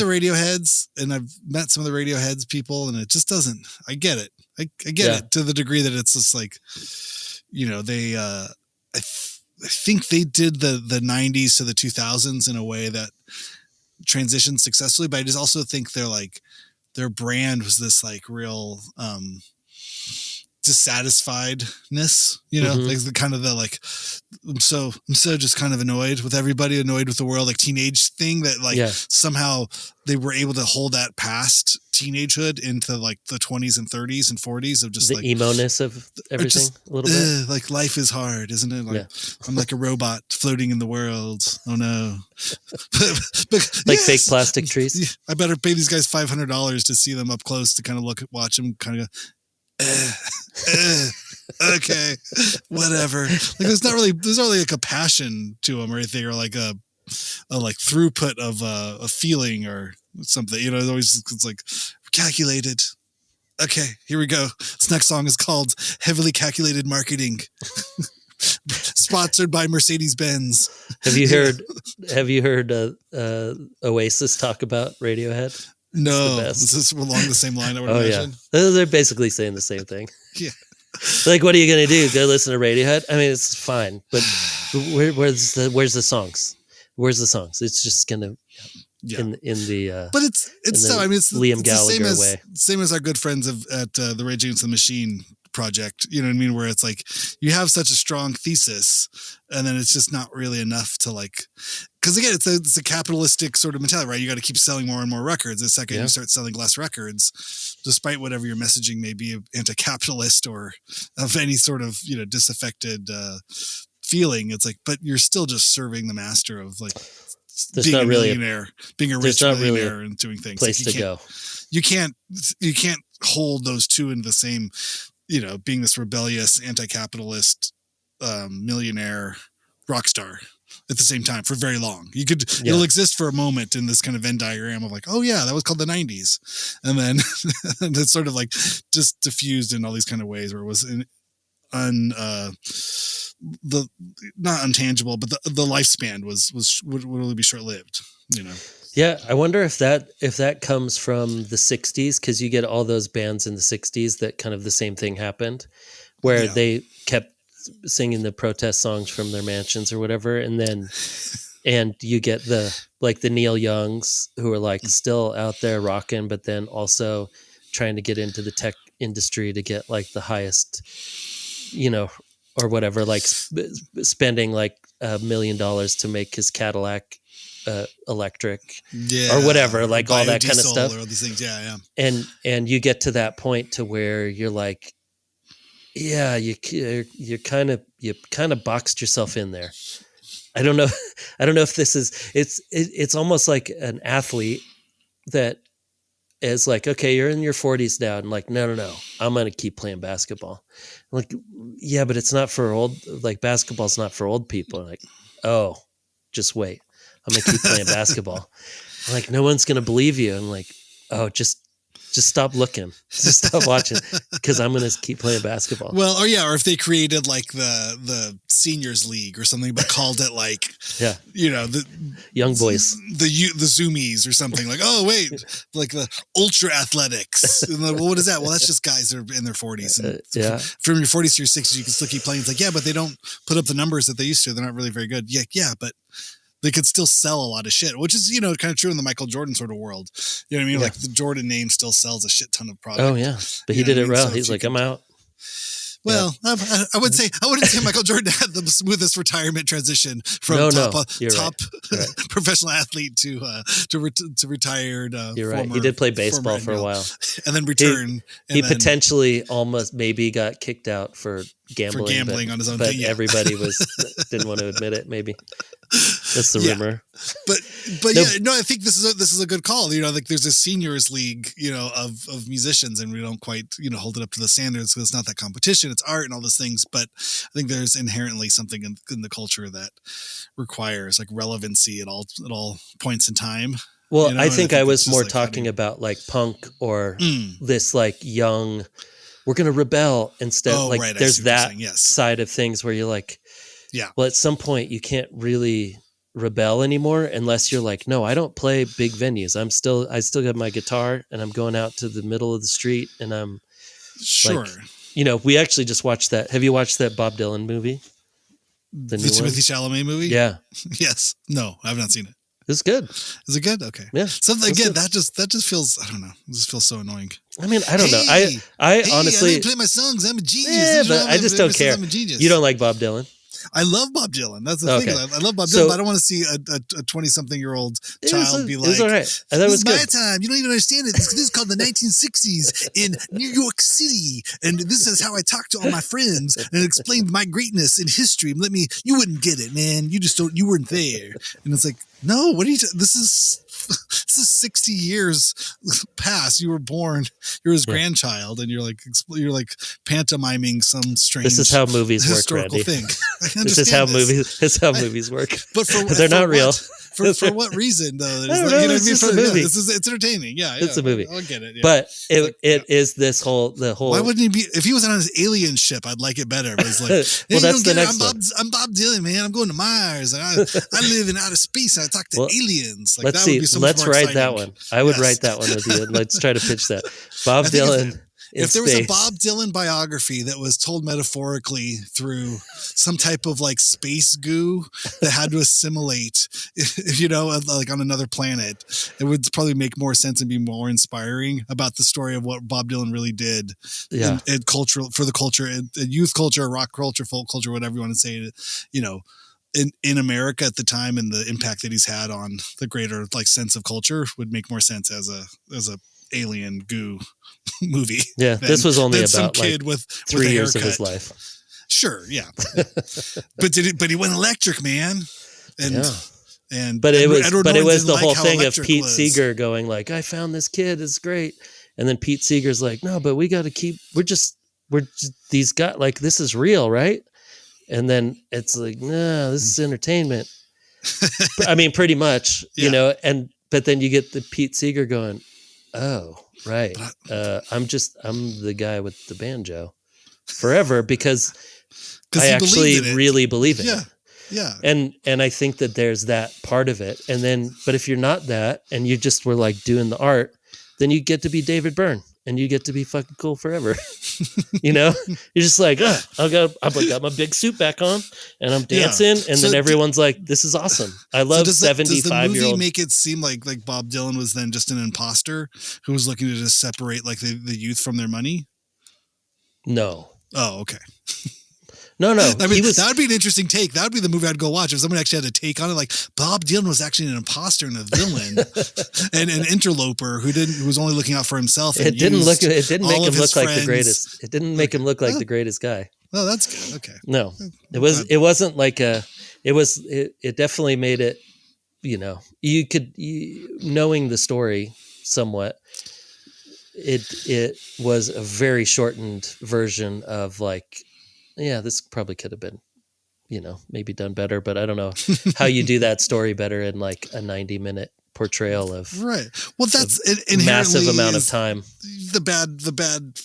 Speaker 2: Radioheads, and I've met some of the Radioheads people, and it just doesn't. I get it. I get it to the degree that it's just like, they. I think they did the 90s to the 2000s in a way that transitioned successfully. But I just also think their brand was this like real. Dissatisfiedness, like the kind of the like I'm so just kind of annoyed with everybody, annoyed with the world, like teenage thing that like somehow they were able to hold that past teenagehood into like the 20s and 30s and 40s of just the
Speaker 1: like
Speaker 2: emo-ness of everything a little bit.
Speaker 1: Like life is hard, isn't it? Like I'm like a robot floating in the world. Oh no. but
Speaker 2: like fake plastic trees.
Speaker 1: I better pay these guys $500 to see them up close to kind of watch them kind of go, okay, whatever. Like there's not really like a passion to them or anything, or like a like throughput of a feeling or something. It's like calculated. Okay, here we go. This next song is called "Heavily Calculated Marketing," sponsored by Mercedes-Benz.
Speaker 2: Have you heard Oasis talk about Radiohead?
Speaker 1: No, is this along the same line? I would imagine.
Speaker 2: Yeah, they're basically saying the same thing.
Speaker 1: Yeah,
Speaker 2: like, what are you gonna do? Go listen to Radiohead? I mean, it's fine, but where's the songs? Where's the songs? It's just gonna in the.
Speaker 1: But it's so. I mean, it's
Speaker 2: Liam Gallagher
Speaker 1: the
Speaker 2: way.
Speaker 1: Same as our good friends at the Rage Against the Machine project. You know what I mean? Where it's like you have such a strong thesis, and then it's just not really enough to like. Because again, it's a capitalistic sort of mentality, right? You got to keep selling more and more records. The second you start selling less records, despite whatever your messaging may be, anti-capitalist or of any sort of disaffected feeling, it's like, but you're still just serving the master of like being a millionaire, being a rich millionaire, and doing things.
Speaker 2: Place to go.
Speaker 1: You can't hold those two in the same. Being this rebellious anti-capitalist millionaire rock star at the same time for very long. It'll exist for a moment in this kind of Venn diagram of like, oh yeah, that was called the 90s. And then it's sort of like just diffused in all these kind of ways where it was not untangible, but the lifespan would really be short-lived,
Speaker 2: Yeah, I wonder if that comes from the 60s, because you get all those bands in the 60s that kind of the same thing happened, where they kept singing the protest songs from their mansions or whatever, and you get the Neil Youngs who are like still out there rocking, but then also trying to get into the tech industry to get like the highest, or whatever, like spending like $1 million to make his Cadillac electric
Speaker 1: Yeah.
Speaker 2: or whatever, like all that kind of
Speaker 1: biodiesel
Speaker 2: stuff.
Speaker 1: or all these things. Yeah.
Speaker 2: And you get to that point to where you're like, yeah, you kind of boxed yourself in there. I don't know. I don't know if this is, it's almost like an athlete that is like, okay, you're in your 40s now. And like, no, I'm going to keep playing basketball. I'm like, yeah, but it's not for basketball's not for old people. I'm like, oh, just wait. I'm going to keep playing basketball. I'm like, no one's going to believe you. I'm like, oh, just stop looking. Just stop watching because I'm going to keep playing basketball.
Speaker 1: Well, or if they created like the seniors league or something, but called it like, the
Speaker 2: young boys, the
Speaker 1: zoomies or something like, oh wait, like the ultra athletics. And like, well, what is that? Well, that's just guys that are in their 40s. And from your 40s to your 60s, you can still keep playing. It's like, yeah, but they don't put up the numbers that they used to. They're not really very good. Yeah, but they could still sell a lot of shit, which is, kind of true in the Michael Jordan sort of world. You know what I mean? Yeah. Like the Jordan name still sells a shit ton of product.
Speaker 2: Oh yeah. But he did it well. So he's like, I'm out.
Speaker 1: Well, I wouldn't say Michael Jordan had the smoothest retirement transition from top professional athlete to retired.
Speaker 2: You're right. He did play baseball for a while,
Speaker 1: and then return.
Speaker 2: He potentially almost maybe got kicked out for gambling
Speaker 1: on his own
Speaker 2: but
Speaker 1: thing. Yeah.
Speaker 2: everybody didn't want to admit it. Maybe that's the rumor.
Speaker 1: But I think this is a good call. Like there's a seniors league, of musicians, and we don't quite, hold it up to the standards because it's not that competition. It's art and all those things. But I think there's inherently something in the culture that requires like relevancy at all points in time.
Speaker 2: Well, I think I was more talking about like punk or this like young, we're going to rebel instead. There's that side of things where you're like, well, at some point you can't really rebel anymore unless you're like, no, I don't play big venues. I still got my guitar and I'm going out to the middle of the street and I'm
Speaker 1: sure.
Speaker 2: Like, we actually just watched that. Have you watched that Bob Dylan movie?
Speaker 1: The Timothée Chalamet movie?
Speaker 2: Yeah.
Speaker 1: Yes. No, I have not seen it.
Speaker 2: It's good.
Speaker 1: Is it good? Okay.
Speaker 2: Yeah.
Speaker 1: Something again, that just feels, I don't know. It just feels so annoying.
Speaker 2: I mean, I don't know. I honestly
Speaker 1: I play my songs. I'm a genius.
Speaker 2: Yeah, but I just don't care.
Speaker 1: I'm a genius.
Speaker 2: You don't like Bob Dylan?
Speaker 1: I love Bob Dylan. That's the thing. I love Bob Dylan, but I don't want to see a 20-something-year-old child be like,
Speaker 2: it was all right. I thought it was
Speaker 1: my time. You don't even understand it. This is called the 1960s in New York City. And this is how I talked to all my friends and explained my greatness in history. You wouldn't get it, man. You weren't there. And it's like, no, what are you, this is 60 years past. You were born, you're his grandchild, and you're like pantomiming some strange.
Speaker 2: This is how movies work,
Speaker 1: historical
Speaker 2: Randy.
Speaker 1: thing.
Speaker 2: This is how movies work.
Speaker 1: But
Speaker 2: they're not real.
Speaker 1: For what reason though?
Speaker 2: It's just a movie.
Speaker 1: It's entertaining. Yeah,
Speaker 2: it's a movie.
Speaker 1: I'll get it. Yeah.
Speaker 2: But it is the whole. Why
Speaker 1: wouldn't he be? If he was on his alien ship, I'd like it better. But it's like,
Speaker 2: well, that's the next one.
Speaker 1: I'm Bob Dylan, man. I'm going to Mars, and I live in outer space. And I talk to aliens. Like,
Speaker 2: let's see. Let's write that one. I would write that one with you. Let's try to pitch that. Bob Dylan.
Speaker 1: If there was a Bob Dylan biography that was told metaphorically through some type of like space goo that had to assimilate, like on another planet, it would probably make more sense and be more inspiring about the story of what Bob Dylan really did in cultural, for the culture, in youth culture, rock culture, folk culture, whatever you want to say, in America at the time, and the impact that he's had on the greater like sense of culture would make more sense as a alien goo movie.
Speaker 2: Yeah, this was only about
Speaker 1: some kid with
Speaker 2: 3 years of his life.
Speaker 1: Sure, yeah, but he went electric, man. But
Speaker 2: it was the whole thing of Pete Seeger going like, I found this kid, it's great, and then Pete Seeger's like, no, but we got to keep. We're just these guys, like, this is real, right? And then it's like, no, this is entertainment. I mean, pretty much, but then you get the Pete Seeger going, oh, right. I'm the guy with the banjo forever because I actually really believe in it.
Speaker 1: Yeah.
Speaker 2: And I think that there's that part of it. And then, but if you're not that and you just were like doing the art, then you get to be David Byrne and you get to be fucking cool forever. You're just like, I've got my big suit back on and I'm dancing. And then everyone's like, this is awesome. I love 75-year-old. Does the movie
Speaker 1: make it seem like Bob Dylan was then just an imposter who was looking to just separate like the youth from their money?
Speaker 2: No.
Speaker 1: Oh, okay.
Speaker 2: No.
Speaker 1: I mean, that would be an interesting take. That would be the movie I'd go watch if someone actually had a take on it. Like Bob Dylan was actually an imposter and a villain, and an interloper who was only looking out for himself. And
Speaker 2: it didn't make him look like
Speaker 1: friends.
Speaker 2: the greatest. It didn't make him look like the greatest guy.
Speaker 1: Oh, that's good. Okay.
Speaker 2: No, it wasn't like it definitely made it, knowing the story somewhat, it was a very shortened version of like, yeah, this probably could have been, maybe done better, but I don't know how you do that story better in like a 90-minute portrayal of
Speaker 1: right. Well, that's
Speaker 2: a massive amount of time.
Speaker 1: The bad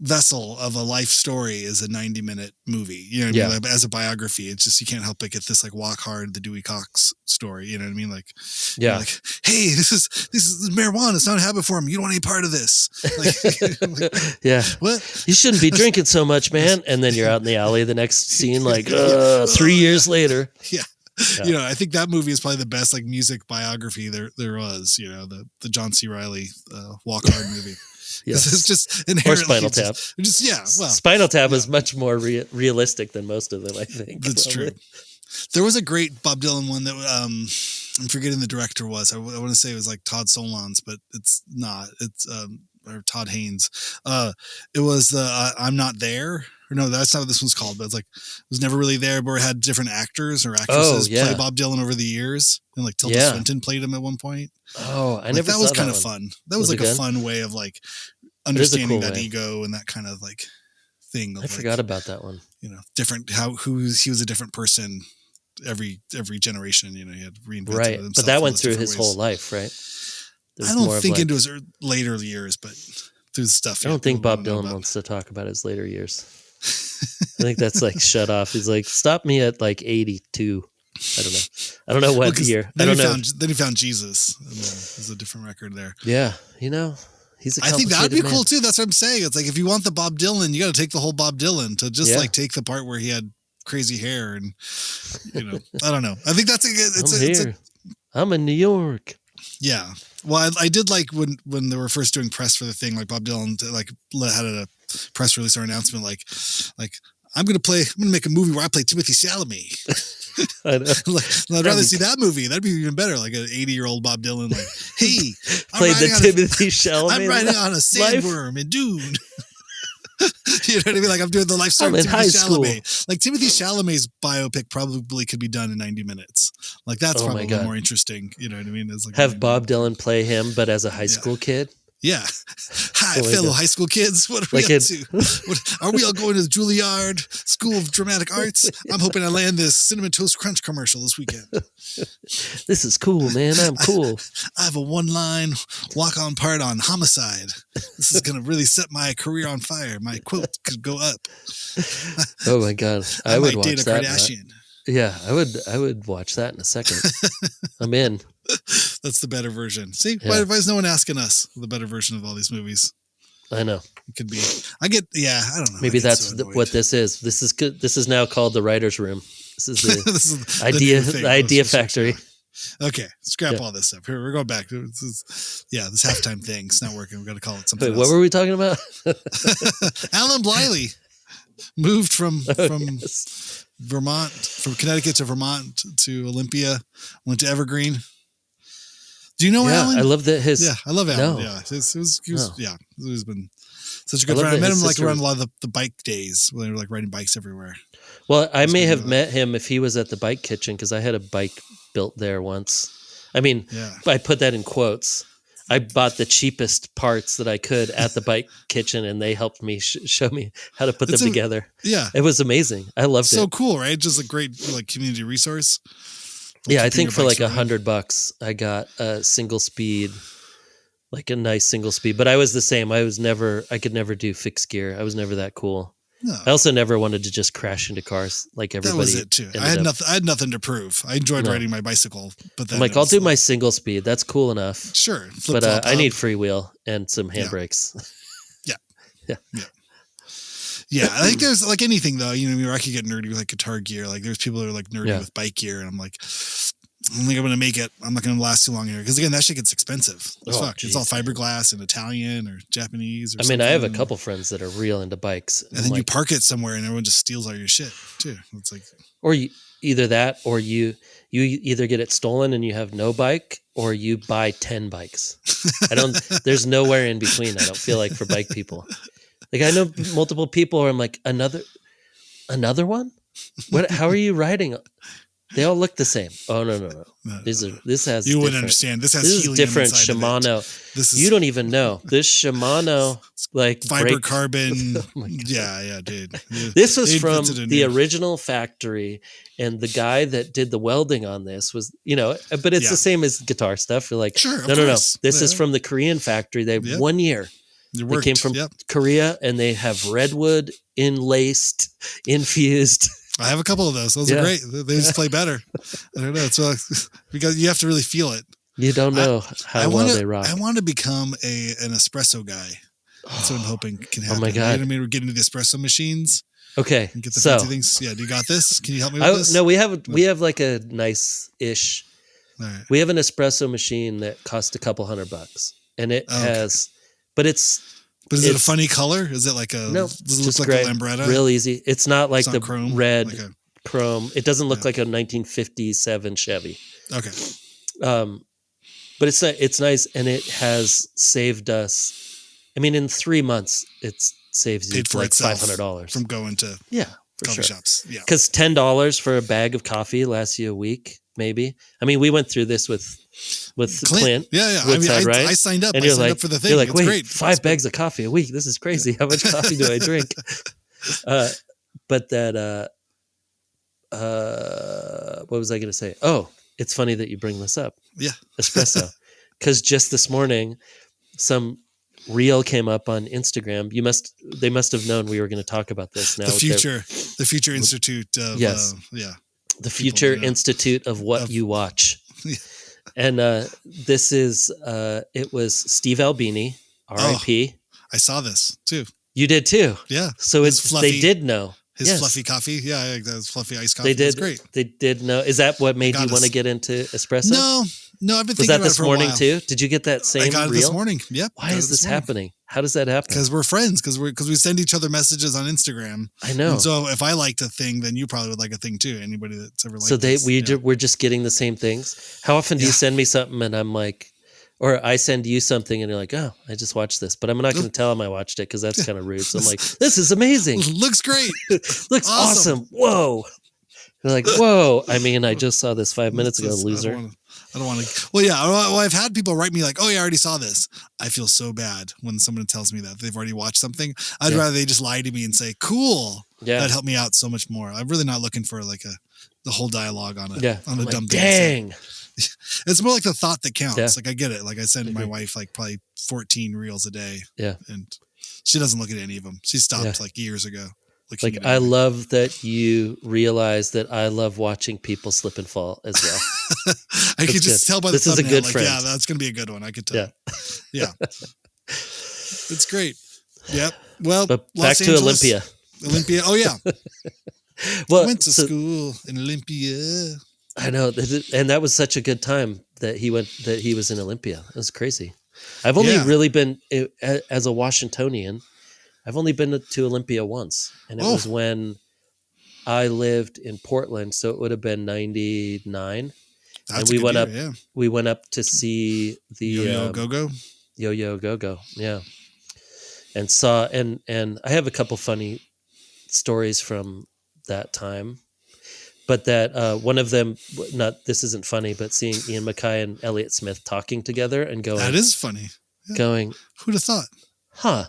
Speaker 1: vessel of a life story is a 90-minute movie. You know what I mean? Like, as a biography, it's just, you can't help but get this like Walk Hard, the Dewey Cox story. You know what I mean? Like, like, hey, this is marijuana. It's not a habit for him. You don't want any part of this. Like,
Speaker 2: yeah.
Speaker 1: What?
Speaker 2: You shouldn't be drinking so much, man. And then you're out in the alley. The next scene, like 3 years later.
Speaker 1: Yeah. I think that movie is probably the best like music biography there was. The John C. Reilly Walk Hard movie.
Speaker 2: Yes.
Speaker 1: It's just inherently
Speaker 2: Spinal Tap. Spinal Tap is much more realistic than most of them, I think.
Speaker 1: That's true. There was a great Bob Dylan one that I'm forgetting the director was. I want to say it was like Todd Solondz, but it's not. It's or Todd Haynes. It was the I'm Not There. Or no, that's not what this one's called. But it's like it was never really there, but it had different actors or actresses play Bob Dylan over the years, and like Tilda Swinton played him at one point.
Speaker 2: Oh, I never.
Speaker 1: That was kind of fun. That was like a fun way of like understanding that ego and that kind of like thing.
Speaker 2: I forgot about that one.
Speaker 1: Different he was a different person every generation. He had reinvented
Speaker 2: right,
Speaker 1: himself.
Speaker 2: But that went through his whole life, right?
Speaker 1: I don't think into his later years, but through stuff.
Speaker 2: I don't think Bob Dylan wants to talk about his later years. I think that's like shut off. He's like, stop me at like 82. I don't know what year. I don't know.
Speaker 1: Then he found Jesus. And there's a different record there.
Speaker 2: Yeah, he's a complicated
Speaker 1: I think that would be
Speaker 2: man.
Speaker 1: cool too. That's what I'm saying. It's like if you want the Bob Dylan, you got to take the whole Bob Dylan to just like take the part where he had crazy hair and I don't know. I think that's
Speaker 2: I'm in New York.
Speaker 1: Yeah. Well, I did like when they were first doing press for the thing, like Bob Dylan had a press release or announcement like I'm gonna make a movie where I play Timothy Chalamet.
Speaker 2: I know.
Speaker 1: I'd rather see that movie. That'd be even better. Like an 80-year-old Bob Dylan, like, hey,
Speaker 2: played the Timothy Chalamet.
Speaker 1: I'm riding on a sandworm in Dune. You know what I mean? Like I'm doing the life story of Timothy Chalamet. Like Timothy Chalamet's biopic probably could be done in 90 minutes. Like that's probably more interesting. You know what I mean? It's like
Speaker 2: have Bob Dylan play him, but as a high school kid.
Speaker 1: Yeah. Hi, fellow high school kids. What are we up to? Are we all going to the Juilliard School of Dramatic Arts? I'm hoping I land this Cinnamon Toast Crunch commercial this weekend.
Speaker 2: This is cool, man. I'm cool.
Speaker 1: I have a one-line walk-on part on homicide. This is going to really set my career on fire. My quote could go up.
Speaker 2: Oh, my God. I would watch
Speaker 1: date a
Speaker 2: that.
Speaker 1: Kardashian.
Speaker 2: Yeah, I would watch that in a second. I'm in.
Speaker 1: That's the better version. See, why is no one asking us the better version of all these movies?
Speaker 2: I know.
Speaker 1: It could be. I don't know.
Speaker 2: Maybe that's what this is. This is good. This is now called the writer's room. This is the idea factory.
Speaker 1: Okay, scrap all this stuff. Here, we're going back. This halftime thing. It's not working. We've got to call it something else.
Speaker 2: What were we talking about?
Speaker 1: Allen Bleyle moved from Vermont, from Connecticut to Vermont to Olympia, went to Evergreen. Do you know Allen?
Speaker 2: I love that
Speaker 1: I love Allen.
Speaker 2: No.
Speaker 1: Yeah, he's been such a good friend. I met him like around a lot of the bike days when they were like riding bikes everywhere.
Speaker 2: Well, I may have met him if he was at the bike kitchen because I had a bike built there once. I mean, I put that in quotes. I bought the cheapest parts that I could at the bike kitchen, and they helped me show me how to put them together.
Speaker 1: Yeah,
Speaker 2: it was amazing. I loved it.
Speaker 1: So cool, right? Just a great like community resource.
Speaker 2: Yeah, I think for like $100, I got a single speed, like a nice single speed. But I was the same. I could never do fixed gear. I was never that cool. No. I also never wanted to just crash into cars like everybody.
Speaker 1: That was it too. I had nothing to prove. I enjoyed riding my bicycle, but then
Speaker 2: I'll do my single speed. That's cool enough.
Speaker 1: Sure,
Speaker 2: but I need freewheel and some handbrakes.
Speaker 1: Yeah, I think there's like anything though. I could get nerdy with like guitar gear. Like there's people that are like nerdy with bike gear, and I'm like, I don't think I'm going to make it. I'm not going to last too long here. Because again, that shit gets expensive.
Speaker 2: Geez,
Speaker 1: it's all fiberglass and Italian or Japanese. Or
Speaker 2: I mean, I have a couple friends that are real into bikes.
Speaker 1: And then you park it somewhere and everyone just steals all your shit too. It's like,
Speaker 2: or either that, or you either get it stolen and you have no bike, or you buy 10 bikes. There's nowhere in between. I don't feel like for bike people. Like I know multiple people where I'm like, another one? What? How are you riding? They all look the same. Oh no. This has
Speaker 1: you wouldn't understand. This is
Speaker 2: different Shimano. You don't even know this Shimano like
Speaker 1: fiber carbon. Oh yeah, dude.
Speaker 2: This was from the original factory, and the guy that did the welding on this was, but it's the same as guitar stuff. You're like,
Speaker 1: sure,
Speaker 2: no. This is from the Korean factory. They have 1 year. They came from Korea, and they have redwood infused.
Speaker 1: I have a couple of those. Those are great. They just play better. I don't know. So because you have to really feel it.
Speaker 2: You don't know how well they rock.
Speaker 1: I want to become an espresso guy. That's what I'm hoping can happen.
Speaker 2: Oh my God.
Speaker 1: You know what I mean? We're getting into the espresso machines.
Speaker 2: Okay.
Speaker 1: And get the fancy things. Yeah. Do you got this? Can you help me with this?
Speaker 2: No, we have like a nice-ish.
Speaker 1: Right.
Speaker 2: We have an espresso machine that costs a couple $100, and it has, but it's.
Speaker 1: But is it a funny color? Is it like does it look like
Speaker 2: gray,
Speaker 1: a Lambretta?
Speaker 2: Real easy. It's not like the
Speaker 1: chrome,
Speaker 2: red chrome. It doesn't look like a 1957 Chevy.
Speaker 1: Okay.
Speaker 2: But it's nice, and it has saved us. I mean, in 3 months, it saves you like $500
Speaker 1: from going to coffee shops. Yeah.
Speaker 2: Because $10 for a bag of coffee lasts you a week, maybe. I mean, we went through this with Clint.
Speaker 1: Yeah.
Speaker 2: Woodside, right?
Speaker 1: I signed up.
Speaker 2: And
Speaker 1: I signed up for the thing.
Speaker 2: You're like,
Speaker 1: it's
Speaker 2: wait,
Speaker 1: great.
Speaker 2: 5 bags of coffee a week. This is crazy. How much coffee do I drink? But that, what was I going to say? Oh, it's funny that you bring this up.
Speaker 1: Yeah.
Speaker 2: Espresso. Because just this morning, some reel came up on Instagram. They must have known we were going to talk about this now.
Speaker 1: The Future Institute of
Speaker 2: the Future Institute of what you watch. And this is it was Steve Albini, R.I.P.
Speaker 1: I saw this too.
Speaker 2: You did too.
Speaker 1: Yeah.
Speaker 2: So they did know.
Speaker 1: His fluffy coffee. Yeah, his fluffy iced coffee. That's great.
Speaker 2: They did know. Is that what made you want to get into espresso?
Speaker 1: No, I've been thinking about it for a while.
Speaker 2: Was that this morning too? Did you get that same reel?
Speaker 1: I got it this morning. Yep.
Speaker 2: Why is this happening? How does that happen?
Speaker 1: Because we're friends. Because we send each other messages on Instagram.
Speaker 2: I know.
Speaker 1: And so if I liked a thing, then you probably would like a thing too. Anybody that's ever liked
Speaker 2: we're just getting the same things. How often do you send me something and I'm like, or I send you something and you're like, oh, I just watched this, but I'm not going to tell them I watched it because that's kind of rude. So I'm like, this is amazing.
Speaker 1: Looks great.
Speaker 2: Looks awesome. Whoa. They're like, whoa. I mean, I just saw this 5 minutes ago, loser.
Speaker 1: I don't want to. Well, yeah. Well, I've had people write me like, "Oh, yeah, I already saw this." I feel so bad when someone tells me that they've already watched something. I'd rather they just lie to me and say, "Cool." Yeah, that helped me out so much more. I'm really not looking for like the whole dialogue on a dumb thing.
Speaker 2: Dang.
Speaker 1: It's more like the thought that counts. Yeah. Like I get it. Like I send my wife like probably 14 reels a day.
Speaker 2: Yeah,
Speaker 1: and she doesn't look at any of them. She stopped like years ago.
Speaker 2: Like I love that you realize that I love watching people slip and fall as well.
Speaker 1: I can just tell by the thumbnail.
Speaker 2: This is a good friend.
Speaker 1: Yeah, that's going to be a good one. I could tell. Yeah. It's great. Yep. Well,
Speaker 2: but
Speaker 1: back
Speaker 2: to Olympia.
Speaker 1: Oh yeah.
Speaker 2: Well,
Speaker 1: I went to school in Olympia.
Speaker 2: I know, and that was such a good time that he was in Olympia. It was crazy. I've only really been as a Washingtonian. I've only been to Olympia once, and it was when I lived in Portland, so it would have been 99. And we went up. Yeah. We went up to see the Yo-Yo Go-Go, yeah, and saw and I have a couple funny stories from that time, but that one of them, this isn't funny, but seeing Ian MacKay and Elliott Smith talking together and going,
Speaker 1: that is funny. Yeah.
Speaker 2: Going,
Speaker 1: who'd have thought?
Speaker 2: Huh.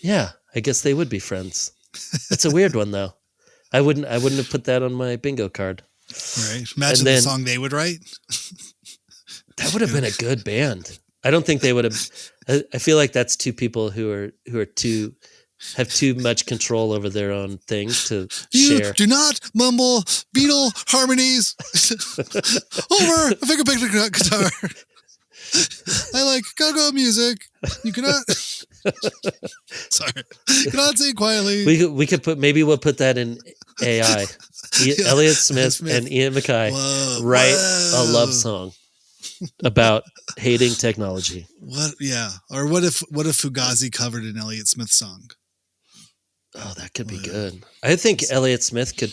Speaker 2: Yeah, I guess they would be friends. It's a weird one though. I wouldn't have put that on my bingo card.
Speaker 1: Right. Imagine the song they would write.
Speaker 2: That would have been a good band. I don't think they would have. I feel like that's two people who have too much control over their own thing to share.
Speaker 1: Do not mumble Beatle harmonies over a finger picked guitar. I like go-go music. You cannot. Sorry, you cannot sing quietly.
Speaker 2: We could we'll put that in AI. Elliott Smith and Ian MacKaye write a love song about hating technology.
Speaker 1: What? Yeah. Or what if Fugazi covered an Elliott Smith song?
Speaker 2: Oh, that could be good. I think Elliott Smith could.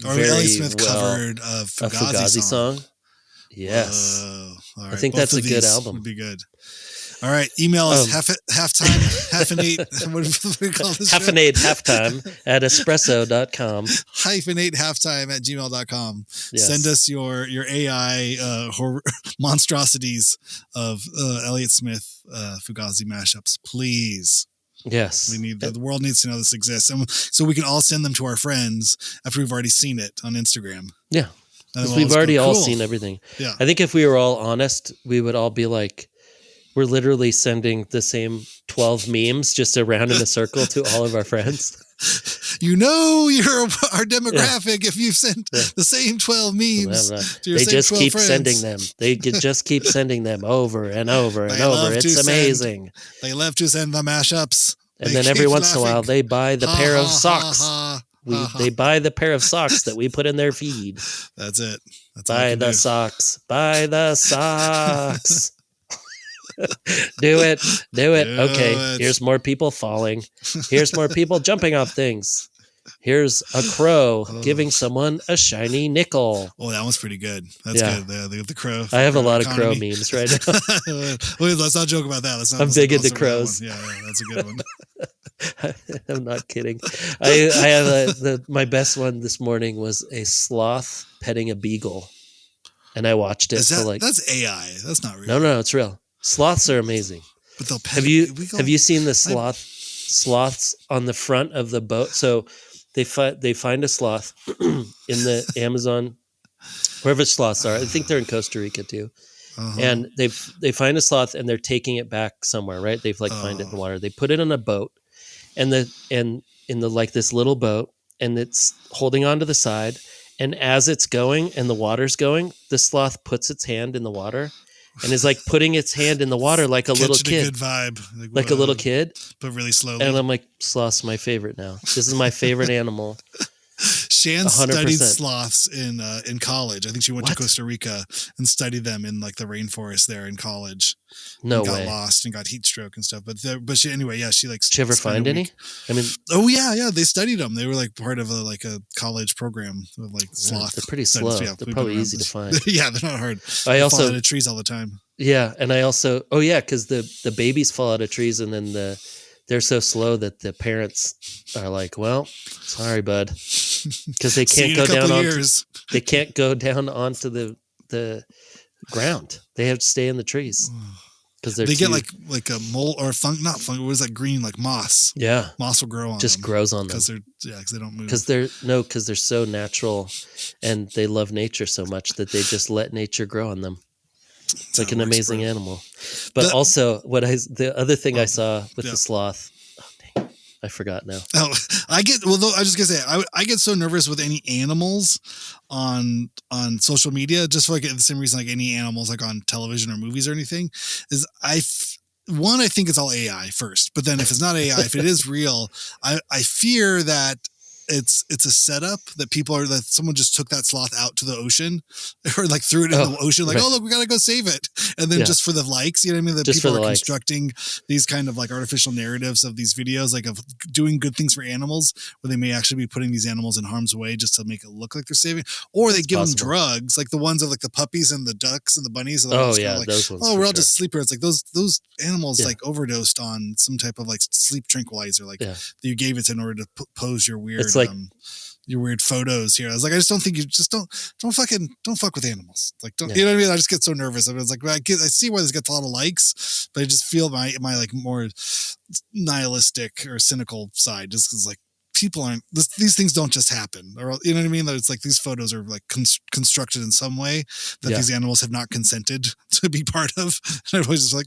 Speaker 1: Or Elliott Smith covered a Fugazi song.
Speaker 2: Yes.
Speaker 1: All right.
Speaker 2: I think that's a good album.
Speaker 1: Would be good. All right. Email us halftime, Hyphenate. What do we call this?
Speaker 2: Hyphenate halftime at espresso.com.
Speaker 1: Hyphenate halftime at gmail.com.
Speaker 2: Yes.
Speaker 1: Send us your AI monstrosities of Elliott Smith Fugazi mashups, please.
Speaker 2: Yes.
Speaker 1: We need the world needs to know this exists. And so we can all send them to our friends after we've already seen it on Instagram.
Speaker 2: Yeah. Because we've already all seen everything.
Speaker 1: Yeah.
Speaker 2: I think if we were all honest, we would all be like, we're literally sending the same 12 memes just around in a circle to all of our friends.
Speaker 1: You know, you're our demographic if you've sent the same 12 memes. To your
Speaker 2: they
Speaker 1: same
Speaker 2: just
Speaker 1: 12
Speaker 2: keep
Speaker 1: friends.
Speaker 2: sending them. They just keep sending them over and over and over. It's amazing.
Speaker 1: They love to send the mashups.
Speaker 2: And then every once in a while, they buy the pair of socks. They buy the pair of socks that we put in their feed.
Speaker 1: That's it. That's
Speaker 2: buy the socks. Buy the socks. Do it. Okay. Here's more people falling. Here's more people jumping off things. Here's a crow giving someone a shiny nickel.
Speaker 1: Oh, that one's pretty good. That's good. The crow.
Speaker 2: I have a lot of crow memes right now.
Speaker 1: Wait, let's not joke about that.
Speaker 2: I'm big into crows.
Speaker 1: Yeah, that's a good one.
Speaker 2: I'm not kidding. I have my best one this morning was a sloth petting a beagle, and I watched it.
Speaker 1: That's AI. That's not real.
Speaker 2: No, it's real. Sloths are amazing.
Speaker 1: But they'll pet.
Speaker 2: Have you seen the sloths on the front of the boat? So they find a sloth in the Amazon, wherever sloths are. I think they're in Costa Rica too. And they find a sloth and they're taking it back somewhere, right? They've find it in the water. They put it on a boat, and in the this little boat, and it's holding onto the side. And as it's going and the water's going, the sloth puts its hand in the water. And is putting its hand in the water like a little kid.
Speaker 1: A good vibe.
Speaker 2: Like a little kid.
Speaker 1: But really slowly.
Speaker 2: And I'm like, sloth's my favorite now. This is my favorite animal.
Speaker 1: Shan studied sloths in college. I think she went to Costa Rica and studied them in the rainforest there in college.
Speaker 2: No
Speaker 1: way.
Speaker 2: Got
Speaker 1: lost and got heat stroke and stuff. But she anyway, yeah, she
Speaker 2: Did you ever find any? I mean,
Speaker 1: oh yeah, they studied them. They were part of a college program of sloth.
Speaker 2: They're pretty slow. They're probably easy to find.
Speaker 1: Yeah, they're not hard.
Speaker 2: I also
Speaker 1: fall out of trees all the time.
Speaker 2: Yeah, and I also because the babies fall out of trees and then they're so slow that the parents are like, well, sorry, bud, because they can't go down they can't go down onto the ground. They have to stay in the trees because they get
Speaker 1: like a mole or not fungus. What is that green moss?
Speaker 2: Yeah,
Speaker 1: moss will grow on.
Speaker 2: Just
Speaker 1: them
Speaker 2: grows on them
Speaker 1: because they don't move.
Speaker 2: Because they're so natural and they love nature so much that they just let nature grow on them. It's like an amazing animal. But also the other thing I saw with the sloth, dang, I forgot now.
Speaker 1: Oh, I was just gonna say, I get so nervous with any animals on social media, just for the same reason any animals on television or movies or anything, is I think it's all AI first, but then if it's not AI, if it is real, I fear that it's a setup that someone just took that sloth out to the ocean or threw it in the ocean oh look, we gotta go save it, and then just for the likes, you know what I mean, that people are constructing these kind of artificial narratives of these videos of doing good things for animals where they may actually be putting these animals in harm's way just to make it look like they're saving, or they give them drugs the ones of the puppies and the ducks and the bunnies.
Speaker 2: Those ones.
Speaker 1: Oh, we're all just sleepers. Those animals overdosed on some type of sleep tranquilizer that you gave it in order to pose your weird your weird photos here. I was I just don't think you just don't fuck with animals. You know what I mean? I just get so nervous. I was I see why this gets a lot of likes, but I just feel my more nihilistic or cynical side just because people aren't, these things don't just happen, or you know what I mean? That it's these photos are constructed in some way that these animals have not consented to be part of. And everybody's just
Speaker 2: I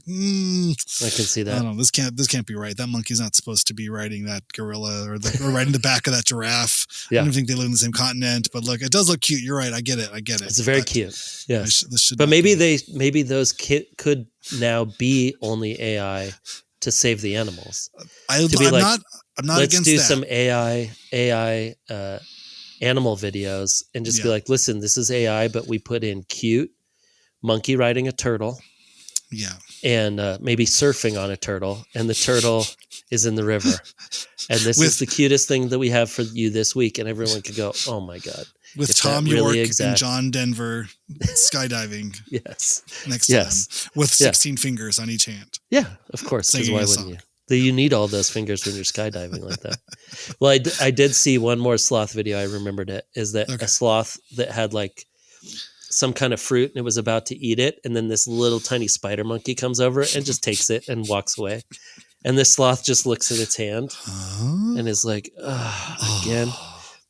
Speaker 2: can see that.
Speaker 1: I don't know. This can't be right. That monkey's not supposed to be riding that gorilla or riding the back of that giraffe. I don't think they live in the same continent, but look, it does look cute. You're right. I get it.
Speaker 2: It's very cute. Yes. But maybe those could now be only AI to save the animals.
Speaker 1: I'm not
Speaker 2: let's
Speaker 1: against
Speaker 2: do
Speaker 1: that.
Speaker 2: some AI animal videos and just be
Speaker 1: Yeah.
Speaker 2: like, listen, this is AI, but we put in cute monkey riding a turtle
Speaker 1: Yeah.
Speaker 2: and maybe surfing on a turtle, and the turtle is in the river. And this is the cutest thing that we have for you this week. And everyone could go, oh my God.
Speaker 1: With
Speaker 2: If
Speaker 1: Tom
Speaker 2: that really
Speaker 1: York
Speaker 2: exact-
Speaker 1: and John Denver skydiving
Speaker 2: Yes.
Speaker 1: next to them with 16 fingers on each hand.
Speaker 2: Yeah, of course. Because
Speaker 1: Singing
Speaker 2: why
Speaker 1: a
Speaker 2: wouldn't
Speaker 1: song.
Speaker 2: you? You need all those fingers when you're skydiving like that. Well, I did see one more sloth video. I remembered it. Is that a sloth that had like some kind of fruit and it was about to eat it. And then this little tiny spider monkey comes over and just takes it and walks away. And this sloth just looks at its hand and is like, again.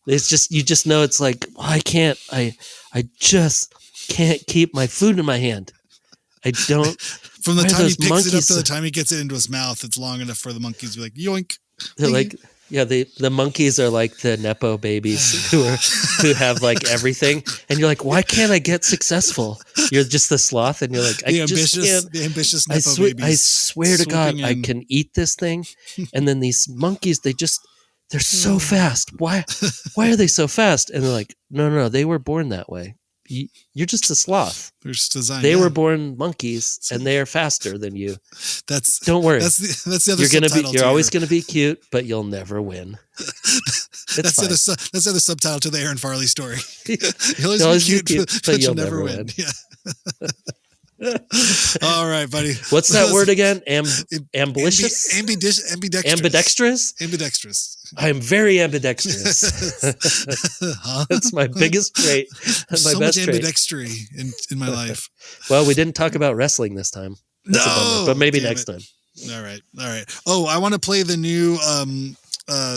Speaker 2: It's just, you just know it's like, well, I just can't keep my food in my hand. I don't.
Speaker 1: From the time he picks it up to the time he gets it into his mouth, it's long enough for the monkeys to be like, yoink.
Speaker 2: They're like, yeah, the monkeys are like the Nepo babies who have like everything. And you're like, why can't I get successful? You're just the sloth. And you're like,
Speaker 1: the ambitious Nepo babies.
Speaker 2: I swear to God, I can eat this thing. And then these monkeys, they're so fast. Why are they so fast? And they're like, no, they were born that way. You're just a sloth.
Speaker 1: They're just designed.
Speaker 2: They were born monkeys, and they are faster than you. Don't worry.
Speaker 1: That's the other subtitle.
Speaker 2: You're always gonna be cute, but you'll never win.
Speaker 1: That's the other subtitle to the Aaron Farley story. You'll always be cute, but you'll never win. Yeah. All right, buddy.
Speaker 2: What's that word again? Ambitious?
Speaker 1: Ambidextrous.
Speaker 2: I'm very ambidextrous.
Speaker 1: Huh?
Speaker 2: That's my biggest trait.
Speaker 1: So much ambidextry in my life.
Speaker 2: Well, we didn't talk about wrestling this time. That's a bummer, but maybe next time.
Speaker 1: All right. Oh, I want to play the new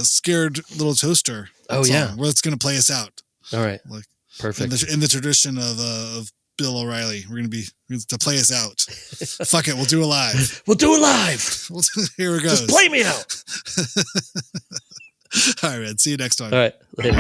Speaker 1: Scared Little Toaster.
Speaker 2: Oh,
Speaker 1: song,
Speaker 2: yeah.
Speaker 1: where it's going to play us out.
Speaker 2: All right.
Speaker 1: Like
Speaker 2: perfect.
Speaker 1: In the tradition of Bill O'Reilly, we're going to play us out. Fuck it, we'll do a live. Here it goes.
Speaker 2: Just play me out.
Speaker 1: All right, man. See you next time.
Speaker 2: All right. Later.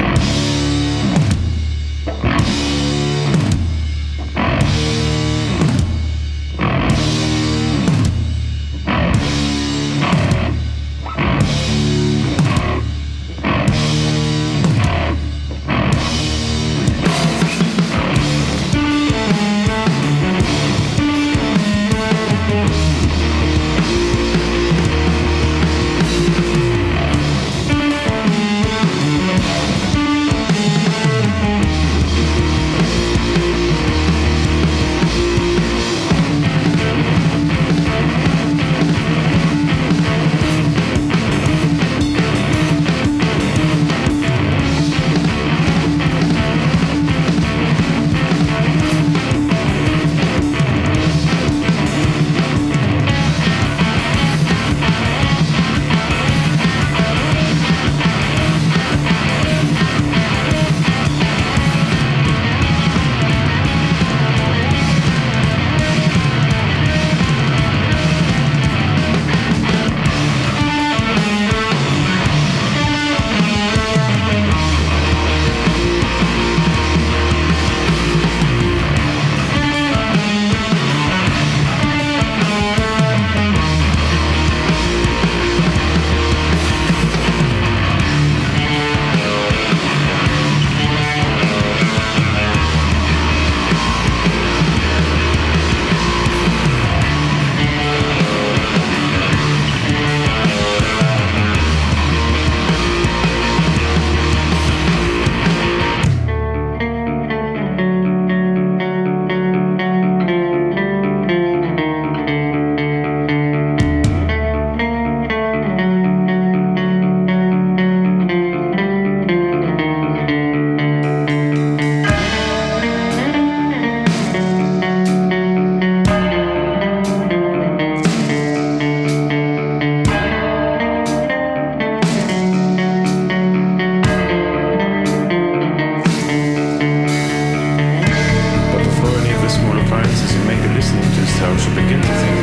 Speaker 3: Listening to this, I should begin to think